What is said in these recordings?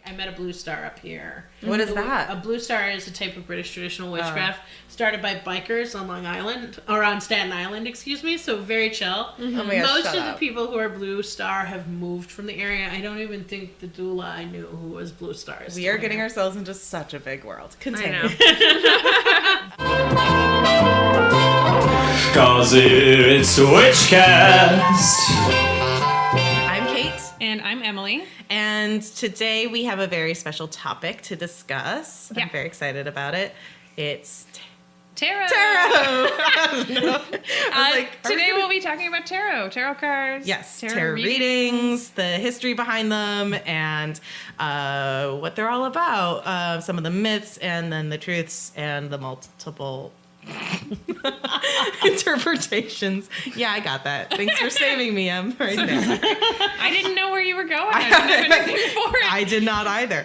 I met a blue star up here. What is that? A blue star is a type of British traditional witchcraft started by bikers on Long Island, or on Staten Island, excuse me. So very chill. Oh my gosh, Most of the people who are blue star have moved from the area. I don't even think the doula I knew who was blue star is We are getting ourselves into such a big world. Continue. Cause it's Witchcast. I'm Kate. And I'm Emily. And today we have a very special topic to discuss. Yeah. I'm very excited about it. It's Tarot. tarot. Today we'll be talking about tarot cards. Yes, tarot readings, the history behind them, and what they're all about. Some of the myths, and then the truths, and the multiple interpretations. Yeah, I got that. Thanks for saving me, Em. Right there. I didn't know where you were going. I didn't have anything for it. I did not either.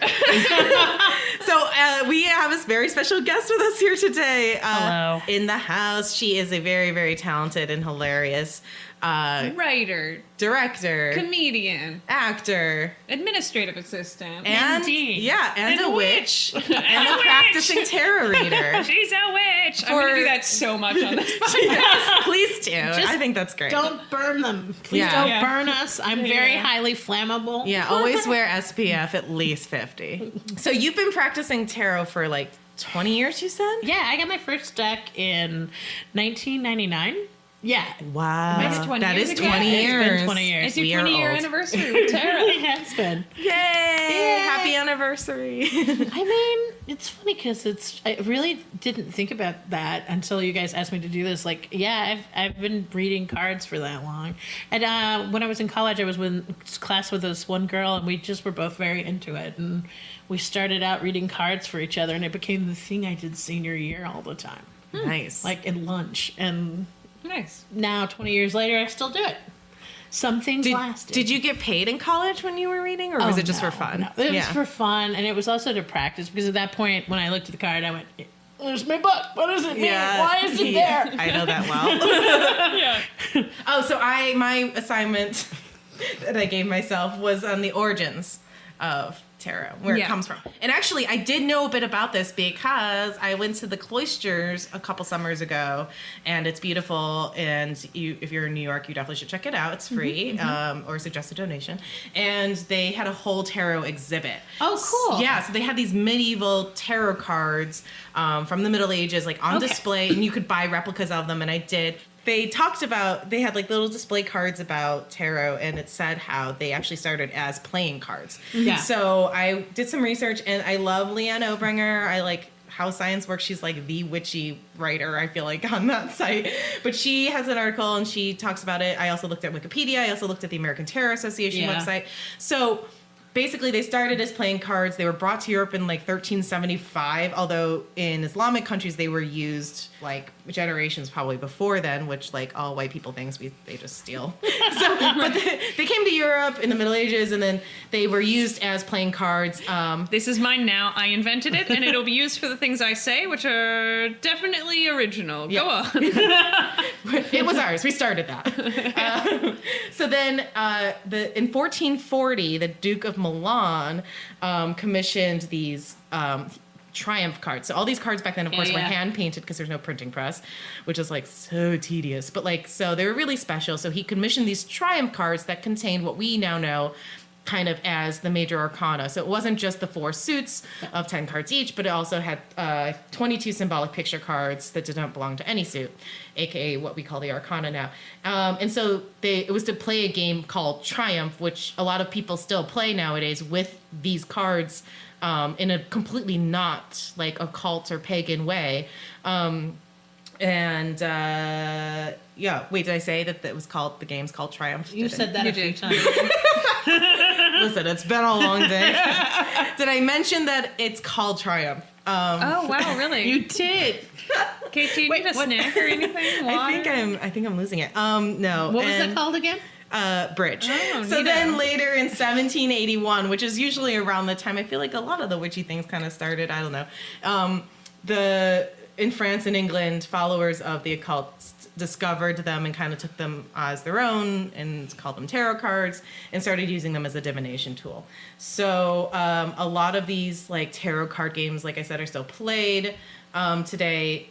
So we have a very special guest with us here today. Hello. In the house. She is a very, very talented and hilarious Writer, director, comedian, actor, administrative assistant, and MD. a witch, and a practicing tarot reader. She's a witch. I'm going to do that so much on this podcast. Please do. I think that's great. Don't burn them. Please don't burn us. I'm very highly flammable. Yeah, always wear SPF at least 50. So you've been practicing tarot for like 20 years, you said? Yeah, I got my first deck in 1999. Yeah. Wow. That's 20 that years is ago. 20 years. It's been 20 years. It's your We are 20-year old. anniversary with tarot. It has been. Yay! Happy anniversary. I mean, it's funny because I really didn't think about that until you guys asked me to do this. Like, yeah, I've been reading cards for that long. And when I was in college, I was in class with this one girl, and we just were both very into it. And we started out reading cards for each other, and it became the thing I did senior year all the time. Nice. Like at lunch. And Nice. now, 20 years later, I still do it. Some things lasted. Did you get paid in college when you were reading, or was it just for fun? No. It was for fun, and it was also to practice, because at that point, when I looked at the card, I went, "Where's my book? What does it mean? Why is it there?" I know that well. Yeah. Oh, so my assignment that I gave myself was on the origins of tarot, where it comes from. And actually, I did know a bit about this because I went to the cloisters a couple summers ago, and it's beautiful. And if you're in New York, you definitely should check it out. It's free, or suggest a donation. And they had a whole tarot exhibit. Oh, cool. Yeah, so they had these medieval tarot cards from the Middle Ages, like on display, and you could buy replicas of them, and I did. They had like little display cards about tarot, and it said how they actually started as playing cards. Yeah. So I did some research, and I love Leanne Obringer. I like How Science Works. She's like the witchy writer, I feel like, on that site. But she has an article, and she talks about it. I also looked at Wikipedia. I also looked at the American Tarot Association website. So basically, they started as playing cards. They were brought to Europe in like 1375, although in Islamic countries they were used like generations probably before then, which like all white people things they just steal. But they came to Europe in the Middle Ages, and then they were used as playing cards. This is mine now. I invented it, and it'll be used for the things I say, which are definitely original. Go on. It was ours. We started that. So then in 1440, the Duke of Milan commissioned these triumph cards. So all these cards back then, of course, were hand painted because there's no printing press, which is like so tedious. But like, so they were really special. So he commissioned these triumph cards that contained what we now know kind of as the major arcana. So it wasn't just the 4 suits of 10 cards each, but it also had 22 symbolic picture cards that did not belong to any suit, aka what we call the arcana now. And so it was to play a game called Triumph, which a lot of people still play nowadays with these cards in a completely not like occult or pagan way. Wait, did I say that the game's called Triumph? You said that a few times. Listen, it's been a long day. Did I mention that it's called Triumph? Oh, wow, really? You did. Kate, do you need a snack or anything? Water? I think I'm losing it. No. What was it called again? Bridge. Oh, so neato. then later in 1781, which is usually around the time I feel like a lot of the witchy things kind of started, I don't know. In France and England, followers of the occult discovered them and kind of took them as their own and called them tarot cards and started using them as a divination tool. So a lot of these like tarot card games, like I said, are still played today,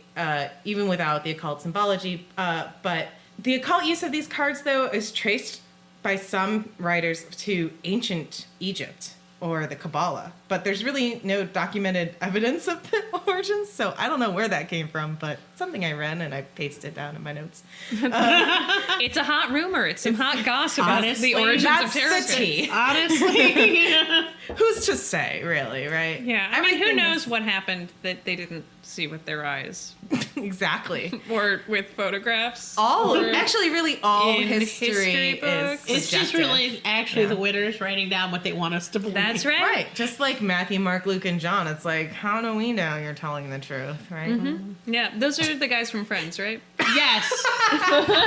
even without the occult symbology. But the occult use of these cards, though, is traced by some writers to ancient Egypt or the Kabbalah, but there's really no documented evidence of the origins, so I don't know where that came from, but something I read and I pasted down in my notes. It's a hot rumor. It's some hot gossip about Honestly, the origins That's of tarot the tea. Honestly. Who's to say, really, right? Yeah, I mean, who Everything knows is- what happened that they didn't see with their eyes Exactly. or with photographs? Actually, really all in history history is books. It's just subjective. really actually Yeah. the winners writing down what they want us to believe. That's right. Right, just like Matthew, Mark, Luke, and John. It's like, how do we know you're telling the truth, right? Yeah, those are the guys from Friends, right? Yes.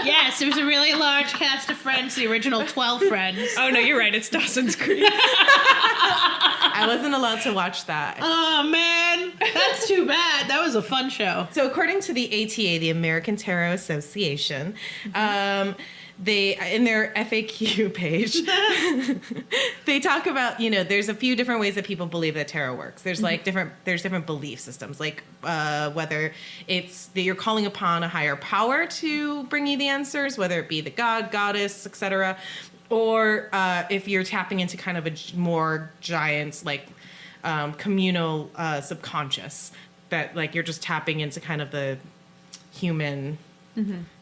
Yes, it was a really large cast of Friends, the original 12 Friends. Oh no, you're right. It's Dawson's Creek. I wasn't allowed to watch that. Oh, man. That's too bad. That was a fun show. So according to the ATA, the American Tarot Association, they in their FAQ page, they talk about, there's a few different ways that people believe that tarot works. There's like different belief systems, like whether it's that you're calling upon a higher power to bring you the answers, whether it be the god, goddess, etc., or if you're tapping into kind of a more giant, like communal subconscious, that like you're just tapping into kind of the human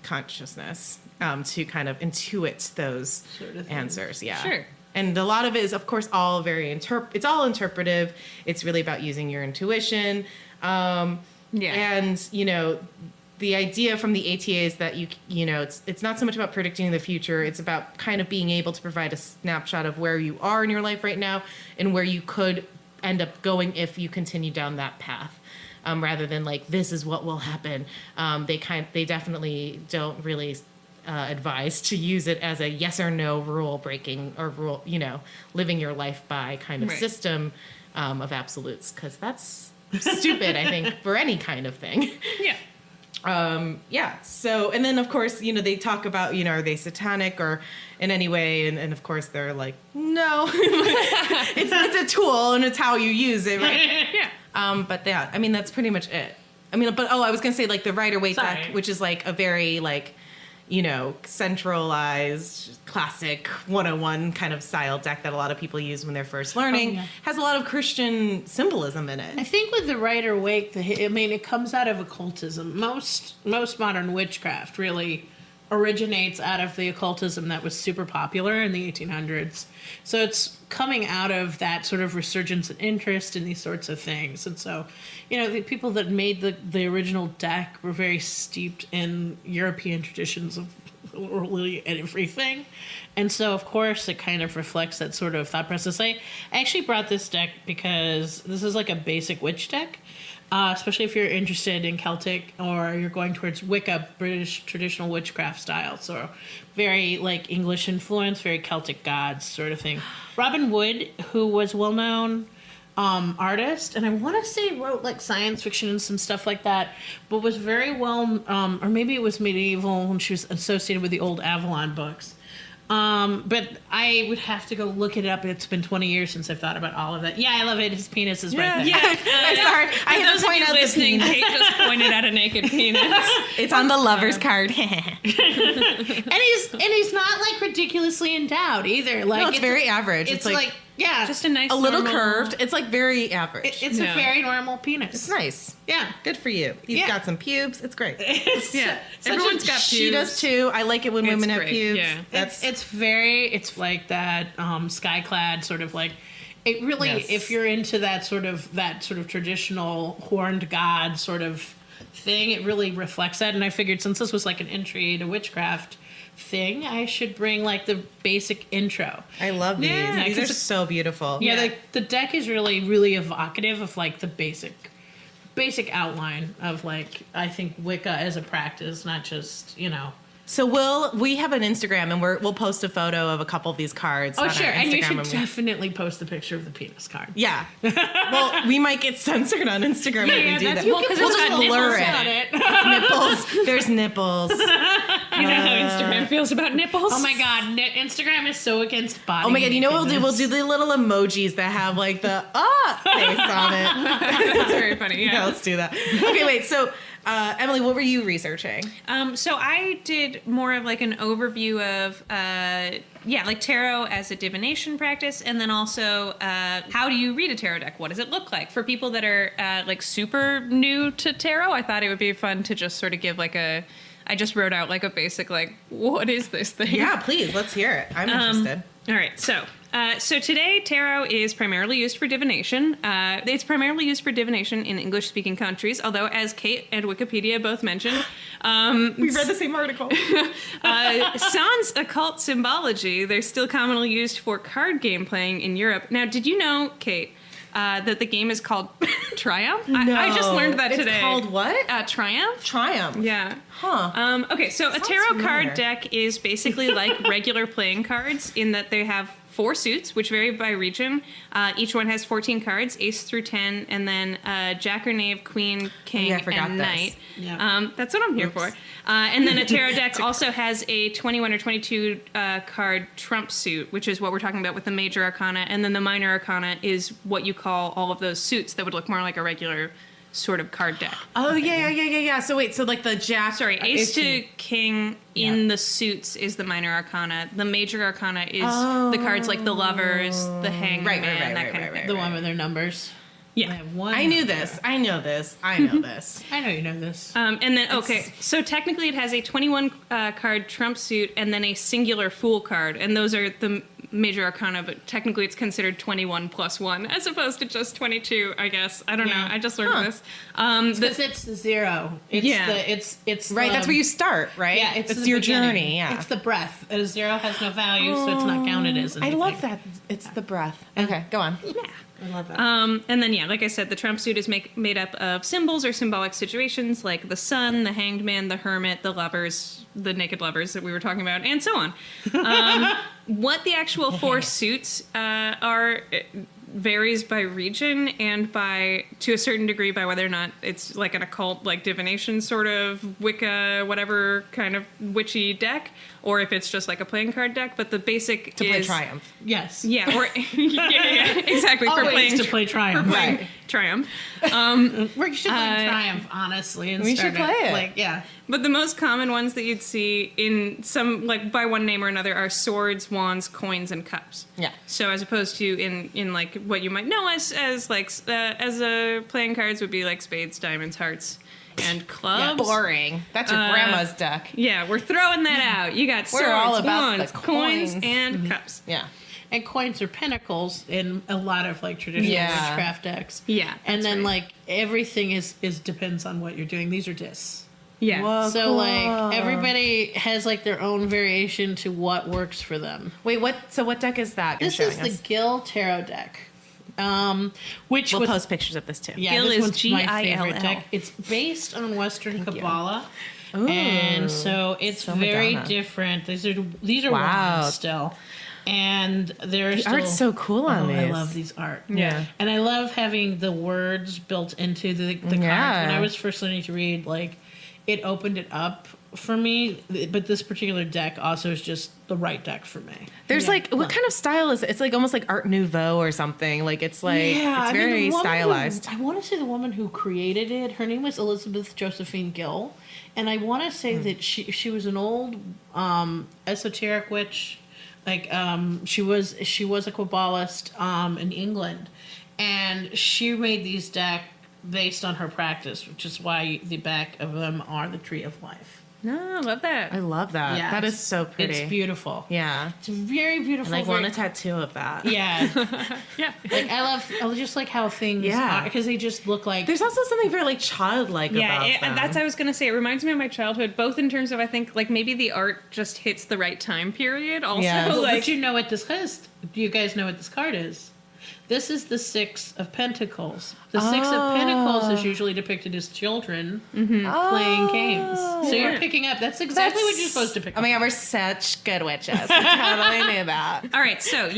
consciousness to kind of intuit those Sort of things. answers. Yeah. Sure. And a lot of it is, of course, all very it's all interpretive. It's really about using your intuition. Yeah. And, the idea from the ATA is that it's not so much about predicting the future. It's about kind of being able to provide a snapshot of where you are in your life right now and where you could end up going if you continue down that path. Rather than like, this is what will happen. They definitely don't really advise to use it as a yes or no rule breaking or rule, living your life by kind of Right. system of absolutes, because that's stupid, I think, for any kind of thing. Yeah. Yeah. So, and then of course, they talk about, are they satanic or in any way? And of course they're like, no, it's a tool and it's how you use it. Right. Yeah. But yeah, I mean, that's pretty much it. I mean, but I was going to say like the Rider-Waite deck, Sorry. which is like a very like, centralized classic 101 kind of style deck that a lot of people use when they're first learning, yeah. has a lot of Christian symbolism in I it. think with the Rider-Waite, it comes out of occultism. Most modern witchcraft really originates out of the occultism that was super popular in the 1800s. So it's coming out of that sort of resurgence and interest in these sorts of things. And so, the people that made the original deck were very steeped in European traditions of really everything. And so, of course, it kind of reflects that sort of thought process. I actually brought this deck because this is like a basic witch deck. Especially if you're interested in Celtic or you're going towards Wicca, British traditional witchcraft style. So very like English influence, very Celtic gods sort of thing. Robin Wood, who was well-known artist, and I want to say wrote like science fiction and some stuff like that, but was very well, or maybe it was medieval when she was associated with the old Avalon books. But I would have to go look it up. It's been 20 years since I've thought about all of that. Yeah, I love it. His penis is right there. Yeah. I'm sorry. I had Those to of point you out listening, the penis. Kate just pointed at a naked penis. It's on the lover's card. And he's not like ridiculously endowed either. Like No, it's very average. It's like yeah, Just a nice a little normal- curved. It's like very average. it's Yeah. a very normal penis. It's nice. Yeah. Good for you. He's Yeah. got some pubes. It's great. It's, Yeah. such Everyone's a- got She pubes. does too. I like it when It's women have great, pubes. yeah. That's It's like that skyclad sort of like it really Yes. if you're into that sort of traditional horned god sort of thing, it really reflects that. And I figured since this was like an entry to witchcraft thing, I should bring like the basic intro. I love these. Yeah, These are 'cause so beautiful. Yeah, the deck is really, really evocative of like the basic outline of like I think Wicca as a practice, not just So we have an Instagram, and we'll post a photo of a couple of these cards. Oh, on sure. our And you Instagram should definitely post a picture of the penis card. Yeah. Well, we might get censored on Instagram if we do that's that. well, 'cause We'll it's just got blur nipples on it. Nipples. There's nipples. You know how Instagram feels about nipples? Oh my God, Instagram is so against body. Oh my God, you know what we'll do? We'll nakedness. do the little emojis that have like the face on it. That's very funny. Yeah, Yeah. let's do that. Okay, wait. So, Emily, what were you researching? So I did more of like an overview of, like tarot as a divination practice, and then also how do you read a tarot deck? What does it look like? For people that are like super new to tarot, I thought it would be fun to just sort of give like I just wrote out like a basic like, what is this thing? Yeah, please, let's hear it. I'm interested. All right, so today tarot is primarily used for divination. It's primarily used for divination in English-speaking countries, although as Kate and Wikipedia both mentioned, We read the same article. sans occult symbology, they're still commonly used for card game playing in Europe. Now, did you know, Kate, that the game is called Triumph? I just learned that today. It's called what? Triumph? Triumph. Yeah. Huh. Okay, so a Sounds tarot familiar. card deck is basically like regular playing cards in that they have 4 suits, which vary by region. Each one has 14 cards, ace through 10, and then jack or knave, queen, king, I forgot and this. knight. Yeah. That's what I'm here for. And then a tarot deck also has a 21 or 22 card trump suit, which is what we're talking about with the major arcana. And then the minor arcana is what you call all of those suits that would look more like a regular sort of card deck. Oh, yeah. So wait, so like the jack. Sorry, ace to king in the suits is the minor arcana. The major arcana is the cards like the lovers, the hangman, Right, that kind of thing. The one with their numbers. I Yeah. have one. I knew this. I know this. I know this. I know you know this. And then, okay, so technically it has a 21 card trump suit and then a singular fool card. And those are the major arcana, but technically it's considered 21 plus 1 as opposed to just 22, I guess. I don't know. I just learned this. Because it's the 0. It's Yeah. it's Right, the, that's where you start, right? Yeah, it's the your beginning. journey. Yeah. It's the breath. A 0 has no value, so it's not counted as I anything. love that. It's the breath. Okay, go on. I love that. And then, like I said, the trump suit is made up of symbols or symbolic situations like the sun, the hanged man, the hermit, the lovers, the naked lovers that we were talking about, and so on. What the actual 4 suits are varies by region and to a certain degree by whether or not it's like an occult, like divination sort of Wicca, whatever kind of witchy deck, or if it's just like a playing card deck. But the basic To is play Triumph. yes. Yeah, or yeah, exactly. For Always playing to play Triumph. For playing Right. Triumph. We should play Triumph, honestly. And we should start play it. Like, yeah. But the most common ones that you'd see in some, like by one name or another, are swords, wands, coins, and cups. Yeah. So as opposed to in like what you might know as playing cards would be like spades, diamonds, hearts, and clubs. Boring. That's your grandma's deck. Yeah, we're throwing that out. You got swords, We're all about wands, the coins, coins. and cups. Yeah. And coins are pinnacles in a lot of like traditional Yeah. witchcraft decks. Yeah, And that's then right. like everything is depends on what you're doing. These are discs. Yeah. Whoa, So cool. like everybody has like their own variation to what works for them. Wait, what deck is that? you're This is showing the us? Gil Tarot deck. Which We'll was post pictures of this too. yeah, Gil this is one's my favorite Gill. deck. It's based on Western Kabbalah. Ooh. And so it's So very Madonna. different. These are Wow. wands still. And they're still, art's so cool on I these. love these art. Yeah. And I love having the words built into the cards. When Yeah. I was first learning to read, like it opened it up for me. But this particular deck also is just the right deck for me. There's Yeah. like, what kind of style is it? It's like almost like Art Nouveau or something. Like it's like, it's I mean, very the woman stylized. I want to say the woman who created it. Her name was Elizabeth Josephine Gill, and I want to say that she was an old esoteric witch. Like she was a Kabbalist in England, and she made these decks based on her practice, which is why the back of them are the Tree of Life. No, I love that. I love that. Yeah, That is it's- so pretty. It's beautiful. Yeah. It's very beautiful. And I very- want a tattoo of that. Yeah, Yeah. like I just like how things Yeah. because they just look like There's also something very like childlike about them. that's I was gonna say. It reminds me of my childhood, both in terms of I think like maybe the art just hits the right time period. Also, Yes. But like you know what this is? Do you guys know what this card is? This is the Six of Pentacles. The Six of Pentacles is usually depicted as children playing games. So you're picking up. That's exactly what you're supposed to pick up. Oh my god, we're such good witches. We totally knew that. All right, so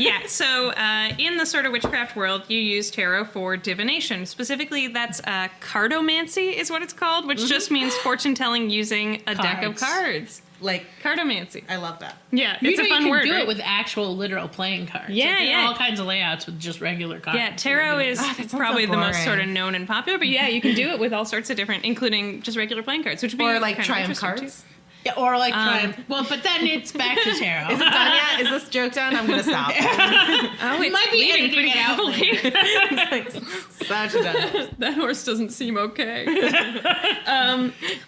in the sort of witchcraft world, you use tarot for divination. Specifically, that's cartomancy is what it's called, which just means fortune telling using a deck of cards. Like, cartomancy. I love that. Yeah, it's a fun you word. can do right? it with actual literal playing cards. Yeah, Like, there yeah. are all kinds of layouts with just regular cards. Yeah, tarot is that sounds probably so the most boring. sort of known and popular, but yeah, you can do it with all sorts of different, including just regular playing cards, which would be Or like kind of triumph interesting, cards. too. Yeah, or like Triumph. Well, but then it's back to tarot. Is it done yet? Is this joke done? I'm gonna stop. Oh, We it's might be bleeding editing it out heavily. Such a done. That horse doesn't seem okay.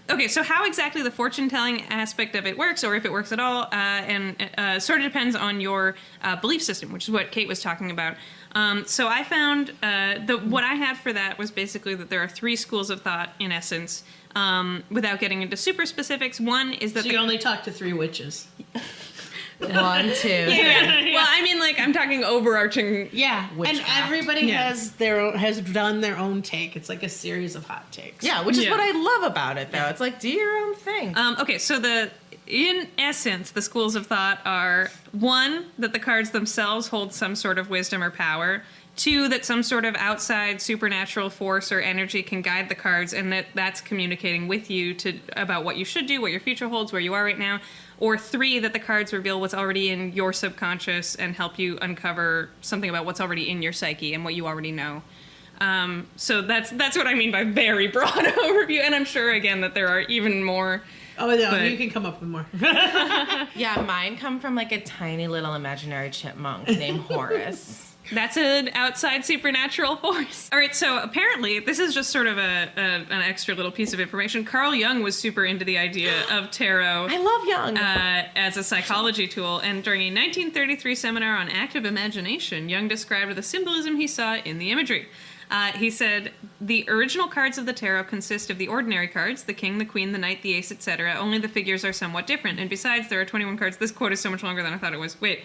Okay, so how exactly the fortune telling aspect of it works, or if it works at all, and sort of depends on your belief system, which is what Kate was talking about. So I found what I had for that was basically that there are 3 schools of thought in essence. Without getting into super specifics, one is that So you only talk to 3 witches. 1, 2. Yeah. Well, I mean, like I'm talking overarching. Yeah, and Witchcraft. everybody Yeah. has done their own take. It's like a series of hot takes. Yeah, which is Yeah. what I love about it, though. It's like, do your own thing. Okay, so in essence, the schools of thought are 1, that the cards themselves hold some sort of wisdom or power. 2, that some sort of outside supernatural force or energy can guide the cards, and that's communicating with you about what you should do, what your future holds, where you are right now. Or 3, that the cards reveal what's already in your subconscious and help you uncover something about what's already in your psyche and what you already know. So that's what I mean by very broad overview, and I'm sure again that there are even more. Oh no, But- you can come up with more. Yeah, mine come from like a tiny little imaginary chipmunk named Horace. That's an outside supernatural force. All right, so apparently, this is just sort of an extra little piece of information. Carl Jung was super into the idea of tarot I love Young. as a psychology tool, and during a 1933 seminar on active imagination, Jung described the symbolism he saw in the imagery. He said, the original cards of the tarot consist of the ordinary cards, the king, the queen, the knight, the ace, etc. Only the figures are somewhat different. And besides, there are 21 cards. This quote is so much longer than I thought it was. Wait,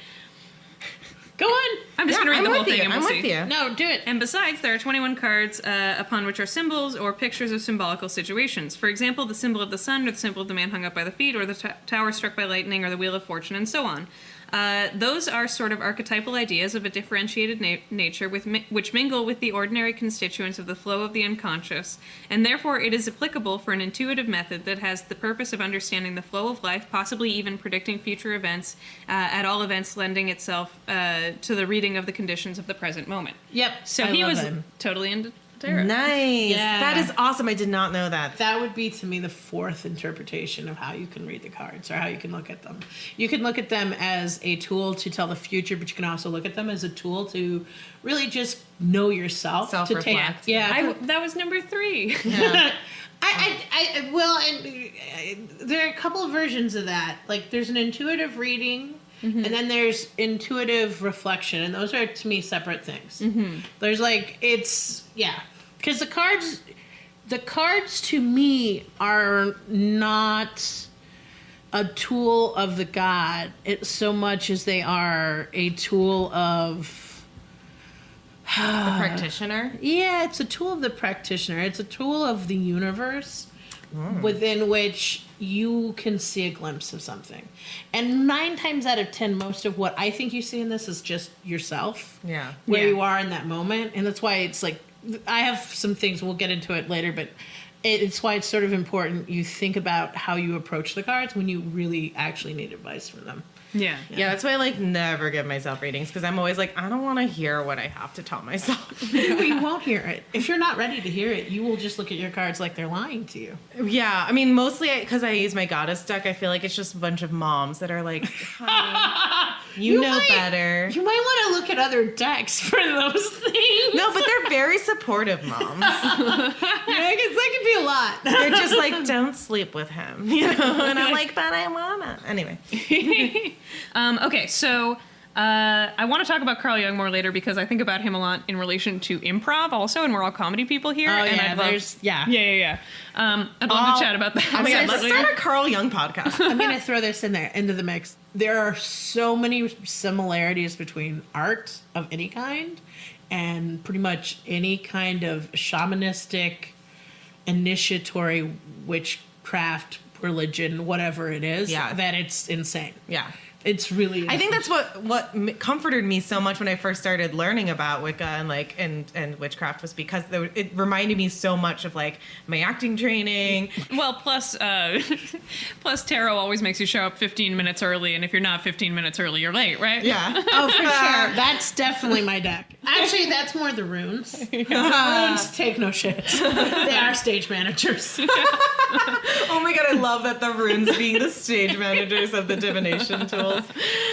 Go on. I'm just going to read the whole thing and I'm we'll with see. you. No, do it. And besides, there are 21 cards upon which are symbols or pictures of symbolical situations. For example, the symbol of the sun, or the symbol of the man hung up by the feet, or the tower struck by lightning, or the wheel of fortune, and so on. Those are sort of archetypal ideas of a differentiated nature which mingle with the ordinary constituents of the flow of the unconscious, and therefore it is applicable for an intuitive method that has the purpose of understanding the flow of life, possibly even predicting future events, at all events lending itself to the reading of the conditions of the present moment. Yep. So I he love was him. totally into tarot. Nice. Yeah. That is awesome. I did not know that. That would be to me the 4th interpretation of how you can read the cards or how you can look at them. You can look at them as a tool to tell the future, but you can also look at them as a tool to really just know yourself. Self-reflect. That was number 3. Yeah. There are a couple of versions of that. Like there's an intuitive reading, and then there's intuitive reflection, and those are to me separate things. There's because the cards to me are not a tool of the god so much as they are a tool of The practitioner. Yeah, it's a tool of the practitioner. It's a tool of the universe within which you can see a glimpse of something. And 9 times out of 10, most of what I think you see in this is just yourself. Yeah. Where Yeah. you are in that moment. And that's why it's like, I have some things, we'll get into it later, but it's why it's sort of important you think about how you approach the cards when you really actually need advice from them. Yeah. Yeah, that's why I like never give myself readings because I'm always like, I don't want to hear what I have to tell myself. You won't hear it. If you're not ready to hear it, you will just look at your cards like they're lying to you. Yeah, I mean, mostly because I use my goddess deck, I feel like it's just a bunch of moms that are like, honey, you know better. You might want to look at other decks for those things. No, but they're very supportive moms. That could be a lot. They're just like, don't sleep with him, you know? And I'm like, but I wanna. Anyway. Okay, so I want to talk about Carl Jung more later because I think about him a lot in relation to improv also, and we're all comedy people here. Oh, and yeah, I'd love, there's- yeah. Yeah. I'd love to chat about that. Oh my God, let's separately. start a Carl Jung podcast. I'm going to throw this into the mix. There are so many similarities between art of any kind and pretty much any kind of shamanistic, initiatory witchcraft, religion, whatever it is, that it's insane. Yeah. It's really insane. I think that's what comforted me so much when I first started learning about Wicca and witchcraft was because it reminded me so much of like my acting training. Well, plus tarot always makes you show up 15 minutes early, and if you're not 15 minutes early, you're late, right? Yeah. Oh, for sure. That's definitely my deck. Actually, that's more the runes. The runes take no shit. They are stage managers. Oh my god, I love that the runes being the stage managers of the divination tools.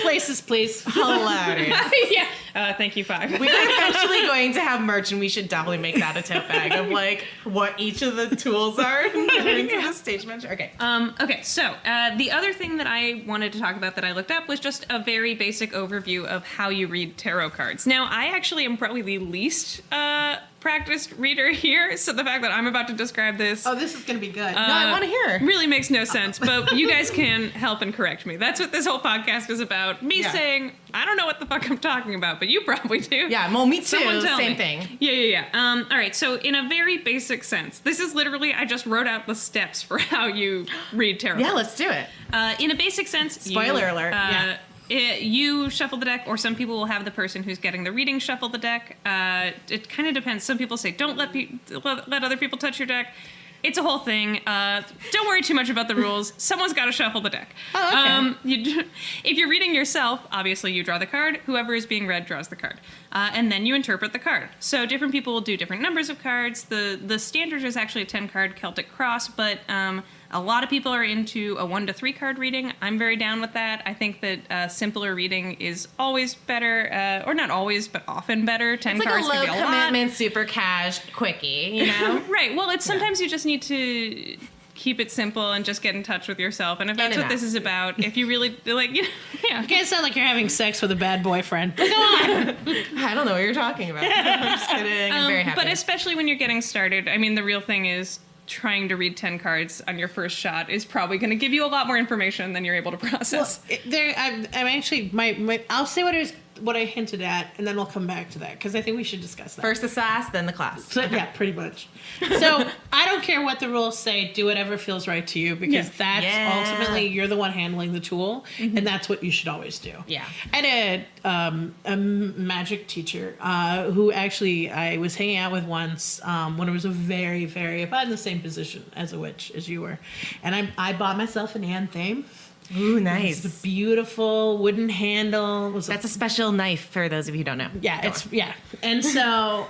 Places, please. Hilarious. Yeah. Thank you, 5. We're eventually going to have merch, and we should definitely make that a tote bag of like what each of the tools are. The stage manager. Okay. Okay, so the other thing that I wanted to talk about that I looked up was just a very basic overview of how you read tarot cards. Now, I actually am probably the least practiced reader here, so the fact that I'm about to describe this Oh, this is going to be good. No, I want to hear. really makes no sense, but you guys can help and correct me. That's what this whole podcast is about. Me saying, I don't know what the fuck I'm talking about, but you probably do. Yeah, well, me too. Someone tell Same me. thing. Yeah. All right, so in a very basic sense, this is literally, I just wrote out the steps for how you read tarot. Yeah, let's do it. In a basic sense, Spoiler alert. you shuffle the deck, or some people will have the person who's getting the reading shuffle the deck. It kind of depends. Some people say, don't let other people touch your deck. It's a whole thing. Don't worry too much about the rules. Someone's got to shuffle the deck. Oh, okay. If you're reading yourself, obviously you draw the card. Whoever is being read draws the card. And then you interpret the card. So different people will do different numbers of cards. The standard is actually a 10-card Celtic cross, but a lot of people are into a 1 to 3 card reading. I'm very down with that. I think that simpler reading is always better, or not always, but often better. 10 It's like cards a low can be a lot. commitment, super cash, quickie, you know? Right. Well, it's sometimes you just need to keep it simple and just get in touch with yourself. And if that's what this is about, if you really like, you can't sound like you're having sex with a bad boyfriend. Go on. I don't know what you're talking about. I'm just kidding. I'm very happy. But especially when you're getting started, I mean, the real thing is trying to read 10 cards on your first shot is probably going to give you a lot more information than you're able to process. Well, I'm actually I'll say what I hinted at, and then we'll come back to that because I think we should discuss that. First the sass, then the class. So, yeah, pretty much. So I don't care what the rules say. Do whatever feels right to you because that's ultimately you're the one handling the tool, and that's what you should always do. Yeah. I had a magic teacher who actually I was hanging out with once when I was a very, very about in the same position as a witch as you were, and I bought myself an anthem. Ooh, nice. It's a beautiful wooden handle. That's a special knife for those of you who don't know. Yeah, and so,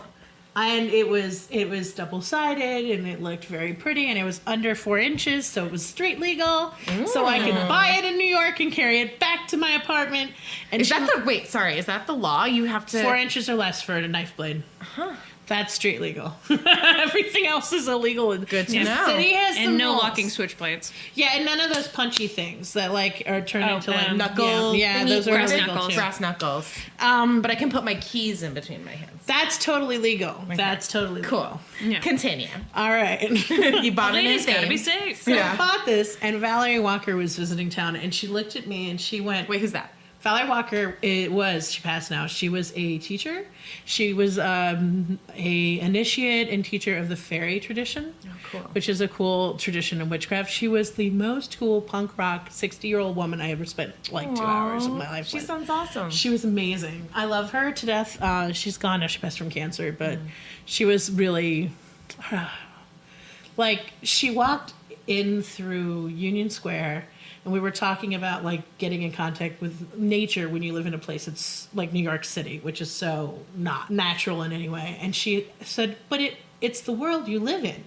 and it was double-sided, and it looked very pretty, and it was under 4 inches, so it was street legal. So I could buy it in New York and carry it back to my apartment. And Is that the law? You have to 4 inches or less for a knife blade? That's street legal. Everything else is illegal. Good to know. City has And the no rules. locking switchblades. Yeah, and none of those punchy things that like are turned into like knuckle. Yeah, thingy, those are brass illegal knuckles. too. brass knuckles. But I can put my keys in between my hands. That's totally legal. That's totally legal. Cool. Yeah. Continue. All right. You bought an Ladies gotta thing. be safe. So I bought this, and Valerie Walker was visiting town, and she looked at me and she went, Wait, who's that? Valerie Walker, she passed now. She was a teacher. She was a initiate and teacher of the fairy tradition, cool. which is a cool tradition in witchcraft. She was the most cool punk rock 60-year-old woman I ever spent like 2 hours of my life She with. sounds awesome. She was amazing. I love her to death. She's gone now. She passed from cancer, but she was really like she walked in through Union Square, and we were talking about like getting in contact with nature when you live in a place that's like New York City, which is so not natural in any way. And she said, "But it's the world you live in.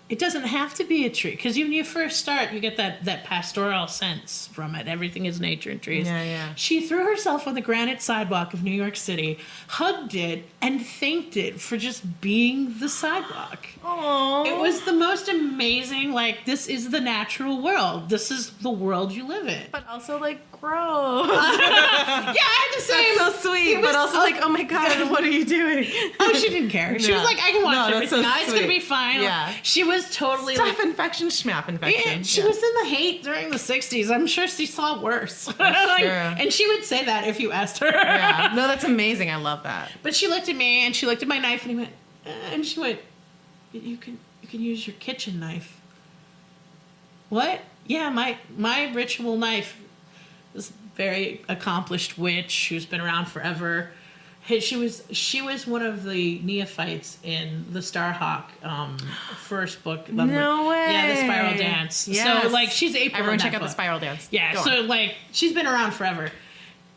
It doesn't have to be a tree, because when you first start, you get that pastoral sense from it. Everything is nature and trees." Yeah. She threw herself on the granite sidewalk of New York City, hugged it, and thanked it for just being the sidewalk. Aww. It was the most amazing, like, this is the natural world. This is the world you live in. But also like gross. Yeah, I had to say. That's so sweet, but also like, oh my god, what are you doing? Oh, she didn't care. She was like, I can watch No, everything. that's so It's going to sweet. be fine. Yeah. She was was totally Staph infection, schmap infection. She was in the hate during the 60s. I'm sure she saw worse. That's true. And she would say that if you asked her. Yeah. No, that's amazing. I love that. But she looked at me and she looked at my knife and she went, you can use your kitchen knife. What? Yeah, my ritual knife. This very accomplished witch who's been around forever. She was one of the neophytes in the Starhawk first book. No way. Yeah, the Spiral Dance. Yes. So like she's April. Everyone in check that out the book. Spiral Dance. Yeah. Go So on. like she's been around forever,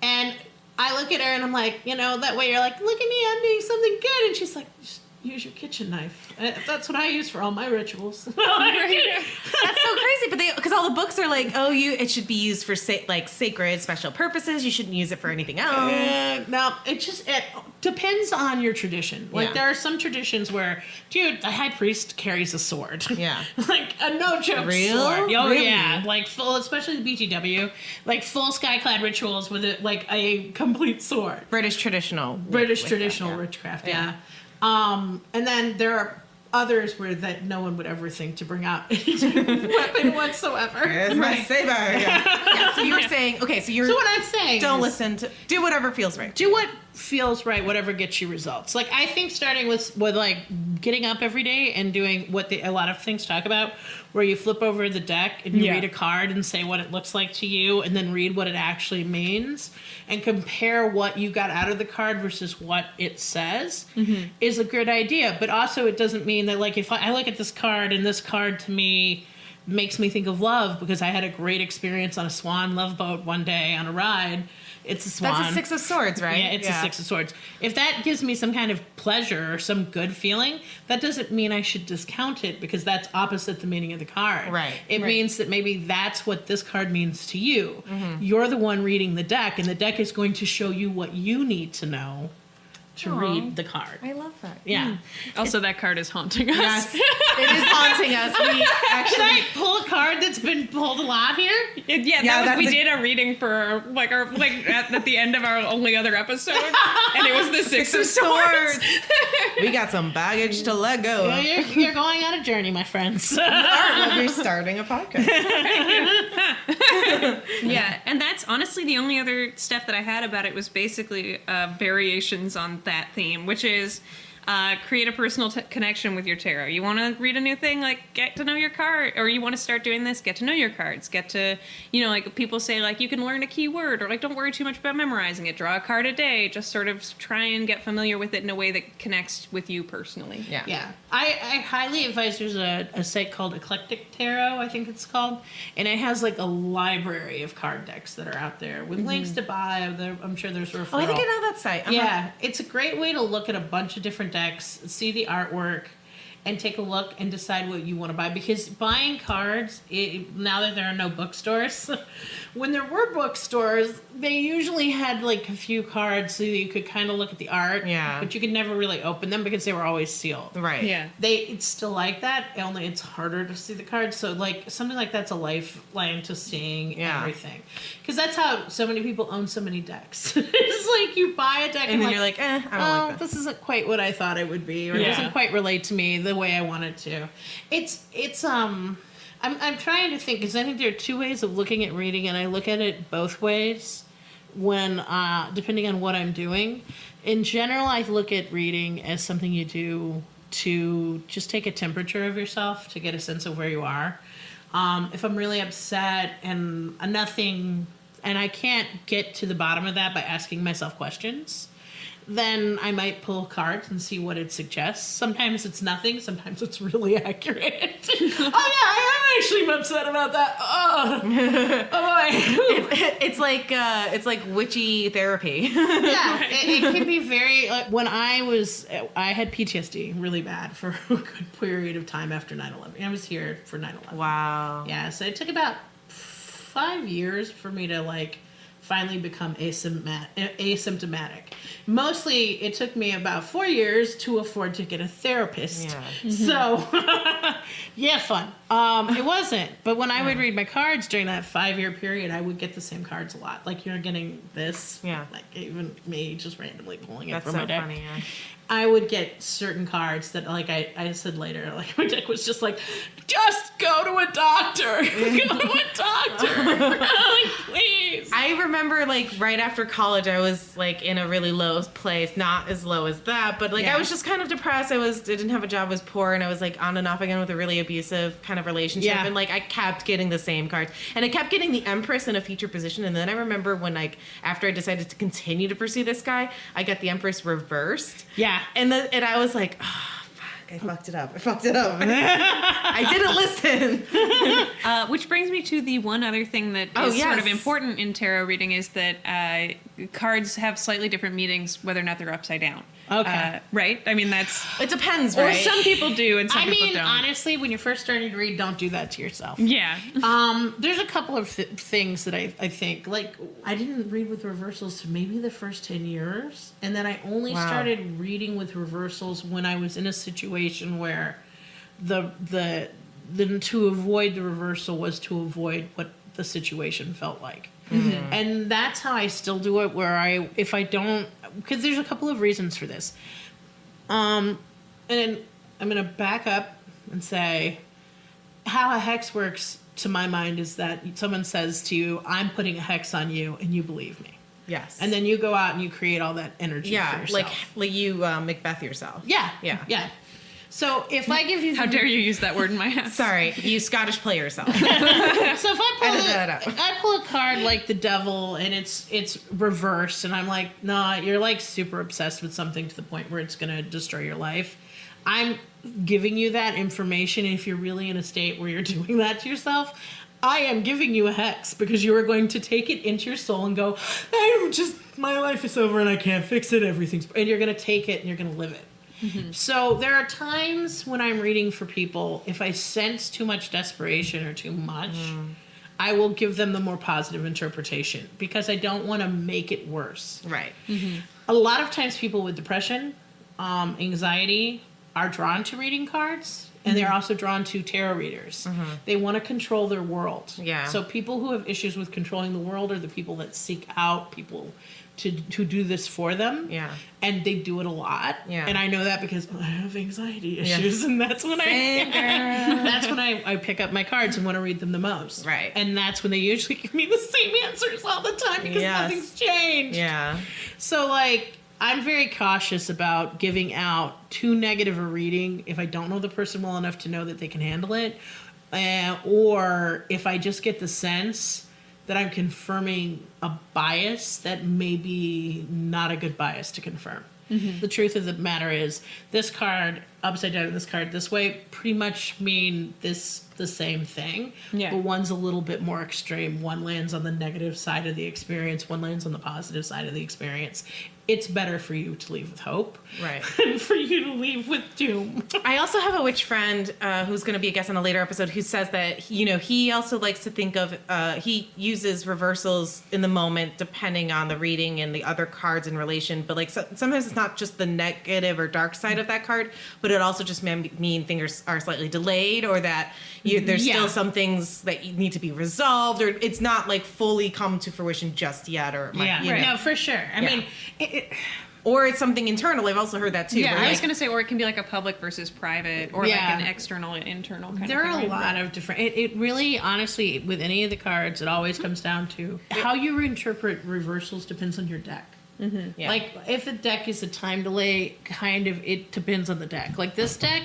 and I look at her and I'm like, that way you're like, look at me, I'm doing something good, and she's like, just use your kitchen knife. That's what I use for all my rituals. That's so crazy, but because all the books are like, it should be used for sacred special purposes. You shouldn't use it for anything else. No, it depends on your tradition. Like Yeah. there are some traditions where, dude, the high priest carries a sword. Yeah. Like a no joke Real? sword. Oh Really? yeah, like full, especially the BTW, like full skyclad rituals with a complete sword. British traditional Witchcraft. Yeah. And then there are others where that no one would ever think to bring out any weapon whatsoever. Here's my saber. Yeah. So you were saying, okay, so So what I'm saying don't is, listen to, do whatever feels right. do what feels right, whatever gets you results. Like I think starting with like getting up every day and doing what a lot of things talk about, where you flip over the deck and you read a card and say what it looks like to you, and then read what it actually means, and compare what you got out of the card versus what it says, is a good idea. But also it doesn't mean that like if I look at this card and this card to me makes me think of love because I had a great experience on a swan love boat one day on a ride. It's a swan. That's a Six of Swords, right? Yeah, it's a Six of Swords. If that gives me some kind of pleasure or some good feeling, that doesn't mean I should discount it because that's opposite the meaning of the card. Right. It means that maybe that's what this card means to you. You're the one reading the deck, and the deck is going to show you what you need to know to read the card. I love that. Yeah. Also, that card is haunting us. Yes, it is haunting us. We Can actually. I pull a card that's been pulled a lot here? We did a reading for at the end of our only other episode, and it was the Six of Swords. We got some baggage to let go. Well, you're going on a journey, my friends. We'll be starting a podcast. Yeah, and that's honestly the only other stuff that I had about it was basically variations on that theme, which is create a personal connection with your tarot. You want to read a new thing, like get to know your card, or you want to start doing this, get to know your cards, get to, like people say like you can learn a keyword, or like don't worry too much about memorizing it, draw a card a day, just sort of try and get familiar with it in a way that connects with you personally. Yeah. Yeah. I highly advise there's a site called Eclectic Tarot, I think it's called. And it has like a library of card decks that are out there with links to buy. I'm sure there's a referral. Oh, I think I know that site. Yeah. It's a great way to look at a bunch of different decks, see the artwork, and take a look and decide what you want to buy. Because buying cards, now that there are no bookstores, when there were bookstores, they usually had like a few cards so that you could kind of look at the art. Yeah. But you could never really open them because they were always sealed. Right. Yeah. It's still like that, only it's harder to see the cards. So like something like that's a lifeline to seeing everything. Because that's how so many people own so many decks. It's like you buy a deck And then you're like, I don't like this isn't quite what I thought it would be, or it doesn't quite relate to me the way I want it to. I'm trying to think because I think there are two ways of looking at reading, and I look at it both ways when depending on what I'm doing. In general, I look at reading as something you do to just take a temperature of yourself to get a sense of where you are. If I'm really upset and I can't get to the bottom of that by asking myself questions, then I might pull cards and see what it suggests. Sometimes it's nothing. Sometimes it's really accurate. Oh yeah, I am actually upset about that. Oh boy. It's like witchy therapy. Yeah, it can be very. When I had PTSD really bad for a good period of time after 9/11. I was here for 9/11. Wow. Yeah, so it took about 5 years for me to finally become asymptomatic. Mostly, it took me about 4 years to afford to get a therapist. Yeah. So, yeah, fun. It wasn't. But when I would read my cards during that 5-year period, I would get the same cards a lot. Like you're getting this. Yeah. Like even me just randomly pulling it That's from so my deck. funny. Yeah. I would get certain cards that, like I said later, like my deck was just like, just go to a doctor. Go to a doctor. Like, please. I remember, like, right after college, I was, like, in a really low place. Not as low as that, but, like, Yeah. I was just kind of depressed. I didn't have a job, was poor, and I was, like, on and off again with a really abusive kind of relationship. Yeah. And, like, I kept getting the same cards. And I kept getting the Empress in a feature position. And then I remember when, like, after I decided to continue to pursue this guy, I got the Empress reversed. Yeah. And I was like, oh, fuck, I fucked it up. I didn't listen. Which brings me to the one other thing that is sort of important in tarot reading is that cards have slightly different meanings whether or not they're upside down. Okay. Right? I mean, It depends, or right? some people do and some people don't. Honestly, when you're first starting to read, don't do that to yourself. Yeah. There's a couple of things that I think, like, I didn't read with reversals to maybe the first 10 years. And then I only Wow. started reading with reversals when I was in a situation where the to avoid the reversal was to avoid what the situation felt like. Mm-hmm. And that's how I still do it, where if I don't, because there's a couple of reasons for this. And then I'm going to back up and say how a hex works to my mind is that someone says to you, I'm putting a hex on you, and you believe me. Yes. And then you go out and you create all that energy for yeah, yourself. like you Macbeth yourself. Yeah. Yeah. Yeah. So if I give you... How dare you use that word in my house? Sorry, you Scottish play yourself. So if Edit that out. I pull a card like the devil and it's reversed and I'm like, nah, you're like super obsessed with something to the point where it's going to destroy your life. I'm giving you that information. If you're really in a state where you're doing that to yourself, I am giving you a hex because you are going to take it into your soul and go, my life is over and I can't fix it. And you're going to take it and you're going to live it. Mm-hmm. So there are times when I'm reading for people, if I sense too much desperation or too much, I will give them the more positive interpretation because I don't want to make it worse. Right. Mm-hmm. A lot of times people with depression, anxiety are drawn to reading cards and they're also drawn to tarot readers. Mm-hmm. They want to control their world. Yeah. So people who have issues with controlling the world are the people that seek out people to do this for them. Yeah. And they do it a lot. Yeah. And I know that because I have anxiety issues and that's when I pick up my cards and want to read them the most. Right. And that's when they usually give me the same answers all the time because nothing's changed. Yeah. So like I'm very cautious about giving out too negative a reading if I don't know the person well enough to know that they can handle it. Or if I just get the sense that I'm confirming a bias that may be not a good bias to confirm. Mm-hmm. The truth of the matter is this card upside down and this card this way pretty much mean the same thing. Yeah. But one's a little bit more extreme. One lands on the negative side of the experience. One lands on the positive side of the experience. It's better for you to leave with hope. Right. Than for you to leave with doom. I also have a witch friend who's going to be a guest on a later episode who says that, he also likes to think of, he uses reversals in the moment depending on the reading and the other cards in relation. But like sometimes it's not just the negative or dark side of that card, but it also just mean things are slightly delayed or that there's still some things that need to be resolved or it's not like fully come to fruition just yet. Or it might, No, for sure. I mean, or it's something internal. I've also heard that too. Yeah, where, I was like, going to say, or it can be like a public versus private, or like an external and internal kind there of thing. are a lot of different. It really, honestly, with any of the cards, it always comes down to how you interpret reversals depends on your deck. Yeah. Like if the deck is a time delay, it depends on the deck. Like this deck,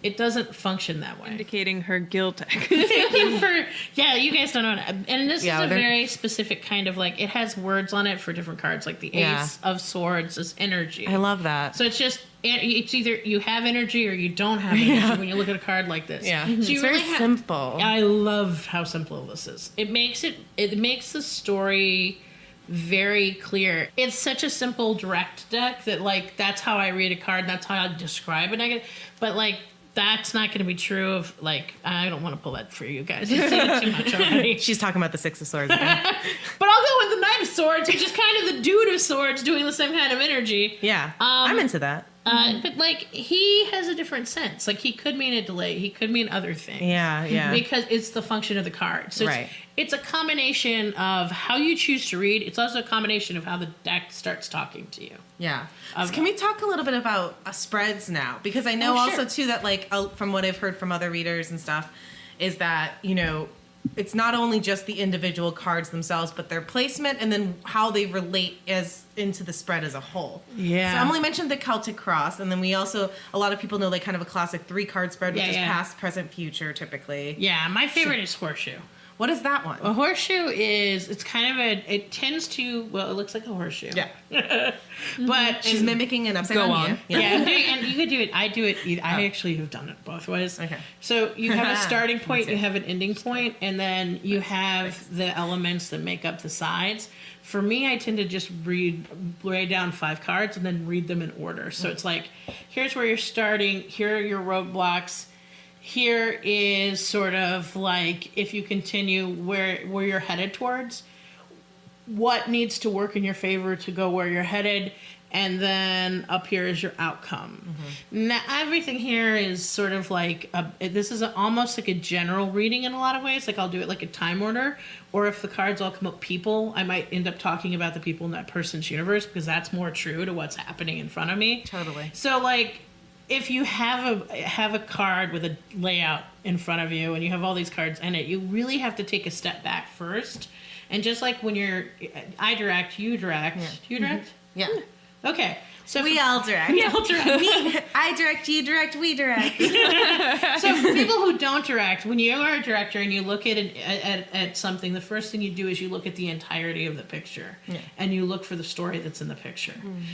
it doesn't function that way. Indicating her guild tech. Thank you for you guys don't know. And this is a they're- very specific kind of like it has words on it for different cards. Like the Ace of Swords is energy. I love that. So it's either you have energy or you don't have energy when you look at a card like this. Yeah. So It's you very really simple. I love how simple this is. It makes the story very clear. It's such a simple, direct deck that like that's how I read a card. That's how I describe it. But like that's not going to be true of like I don't want to pull that for you guys. You've seen it too much already. She's talking about the Six of Swords again. But I'll go with the Knight of Swords, which is kind of the Dude of Swords doing the same kind of energy. Yeah. I'm into that. But like he has a different sense. Like he could mean a delay. He could mean other things. Yeah. Because it's the function of the card. So Right. it's a combination of how you choose to read. It's also a combination of how the deck starts talking to you. Yeah. So can we talk a little bit about spreads now? Because I know Oh, sure. also too that like from what I've heard from other readers and stuff is that, you know, it's not only just the individual cards themselves, but their placement and then how they relate as into the spread as a whole. Yeah. So Emily mentioned the Celtic Cross, and then we also, a lot of people know like kind of a classic 3-card spread, which is past, present, future typically. Yeah, my favorite is horseshoe. What is that one? A horseshoe is, it's kind of it tends to, well, it looks like a horseshoe. Yeah. But She's mimicking an upside Go down on. U. yeah, and you could do it. I do it. I actually have done it both ways. Okay. So you have a starting Me point, too. you have an ending point, and then you have the elements that make up the sides. For me, I tend to just lay down 5 cards and then read them in order. So it's like, here's where you're starting. Here are your roadblocks. Here is sort of like if you continue where you're headed towards, what needs to work in your favor to go where you're headed, and then up here is your outcome. Now everything here is sort of like this is almost like a general reading in a lot of ways. Like I'll do it like a time order, or if the cards all come up people, I might end up talking about the people in that person's universe because that's more true to what's happening in front of me. Totally. So like if you have a card with a layout in front of you and you have all these cards in it, you really have to take a step back first. And just like when you're I direct, you direct. Yeah. You direct? Yeah. Okay. So We all direct. we all direct. I direct, you direct, we direct. So for people who don't direct, when you are a director and you look at something, the first thing you do is you look at the entirety of the picture, and you look for the story that's in the picture.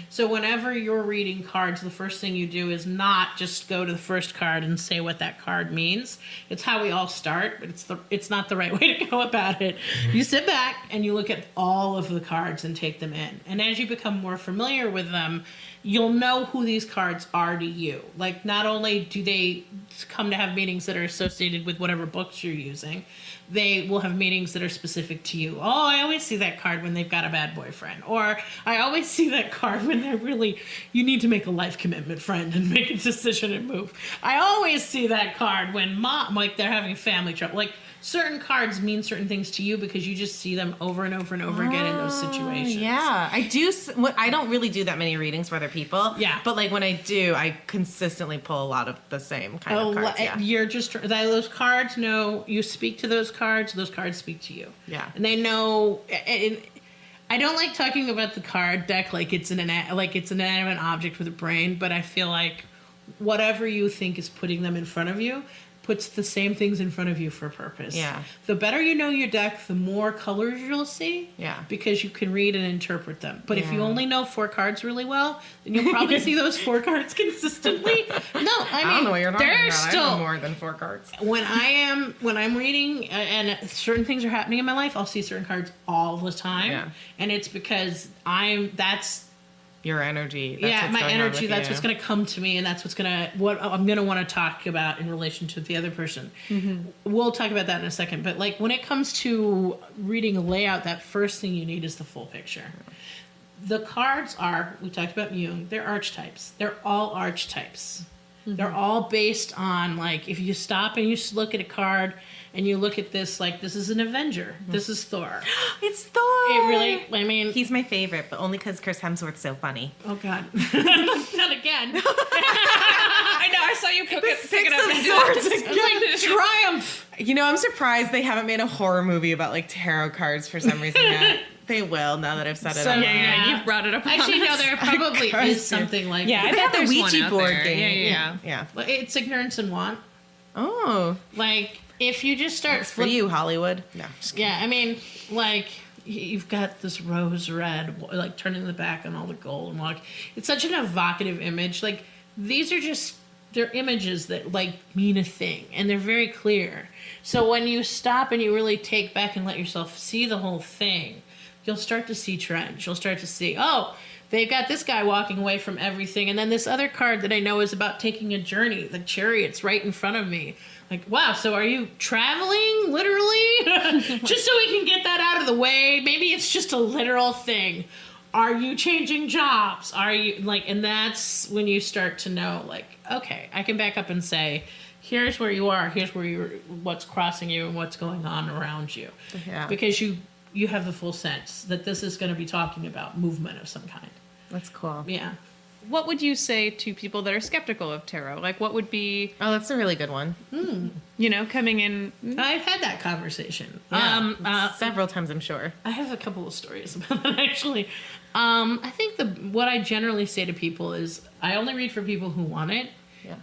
So whenever you're reading cards, the first thing you do is not just go to the first card and say what that card means. It's how we all start, but it's not the right way to go about it. You sit back and you look at all of the cards and take them in, and as you become more familiar with them, you'll know who these cards are to you. Like, not only do they come to have meanings that are associated with whatever books you're using, they will have meanings that are specific to you. Oh, I always see that card when they've got a bad boyfriend. Or I always see that card when they're really, you need to make a life commitment, friend, and make a decision and move. I always see that card when mom, like they're having family trouble. Like, certain cards mean certain things to you because you just see them over and over and over again in those situations. Yeah, I do. I don't really do that many readings for other people. Yeah. But like when I do, I consistently pull a lot of the same kind of cards. Yeah. You're just those cards know you speak to those cards speak to you. Yeah. And they know. And I don't like talking about the card deck like it's an inanimate object with a brain, but I feel like whatever you think is putting them in front of you puts the same things in front of you for a purpose. Yeah. The better you know your deck, the more colors you'll see. Yeah. Because you can read and interpret them. But if you Yeah. only know 4 cards really well, then you'll probably see those 4 cards consistently. No, I mean, I don't know what you're talking they're about. I still know more than 4 cards. when I'm reading and certain things are happening in my life, I'll see certain cards all the time. Yeah. And it's because that's Your energy. That's what's my going on energy. with That's you. what's going to come to me, and that's what I'm going to want to talk about in relation to the other person. We'll talk about that in a second. But like when it comes to reading a layout, that first thing you need is the full picture. The cards we talked about Jung, they're archetypes. They're all archetypes. They're all based on, like, if you stop and you just look at a card and you look at this, like, this is an Avenger. This is Thor. It's Thor. It really, I mean... He's my favorite, but only because Chris Hemsworth's so funny. Oh, God. Not again. I know. I saw you pick it up. And do Swords It's like triumph. You know, I'm surprised they haven't made a horror movie about like tarot cards for some reason yet. They will now that I've said it. So, out Yeah, loud. yeah, you've brought it up. Actually, no, there probably course, is something like Yeah, I that. They bet have the there's one Ouija out board there. game. Yeah. Well, it's ignorance and want. Oh, Like, if you just start for you, Hollywood. No. Yeah, I mean, like, you've got this rose red, like, turning the back on all the gold and walk. It's such an evocative image. Like, these are just, they're images that, like, mean a thing, and they're very clear. So when you stop and you really take back and let yourself see the whole thing, you'll start to see trends. You'll start to see, oh, they've got this guy walking away from everything, and then this other card that I know is about taking a journey. The Chariot's right in front of me. Like, wow, so are you traveling, literally? Just so we can get that out of the way. Maybe it's just a literal thing. Are you changing jobs? Are you like, and that's when you start to know, like, okay, I can back up and say, here's where you are, here's where you're, what's crossing you and what's going on around you. Yeah. Because you have the full sense that this is going to be talking about movement of some kind. That's cool. Yeah. What would you say to people that are skeptical of tarot? Like, what would be, Oh, that's a really good one. coming in? I've had that conversation. Yeah. Several times, I'm sure. I have a couple of stories about that, actually. I think what I generally say to people is I only read for people who want it,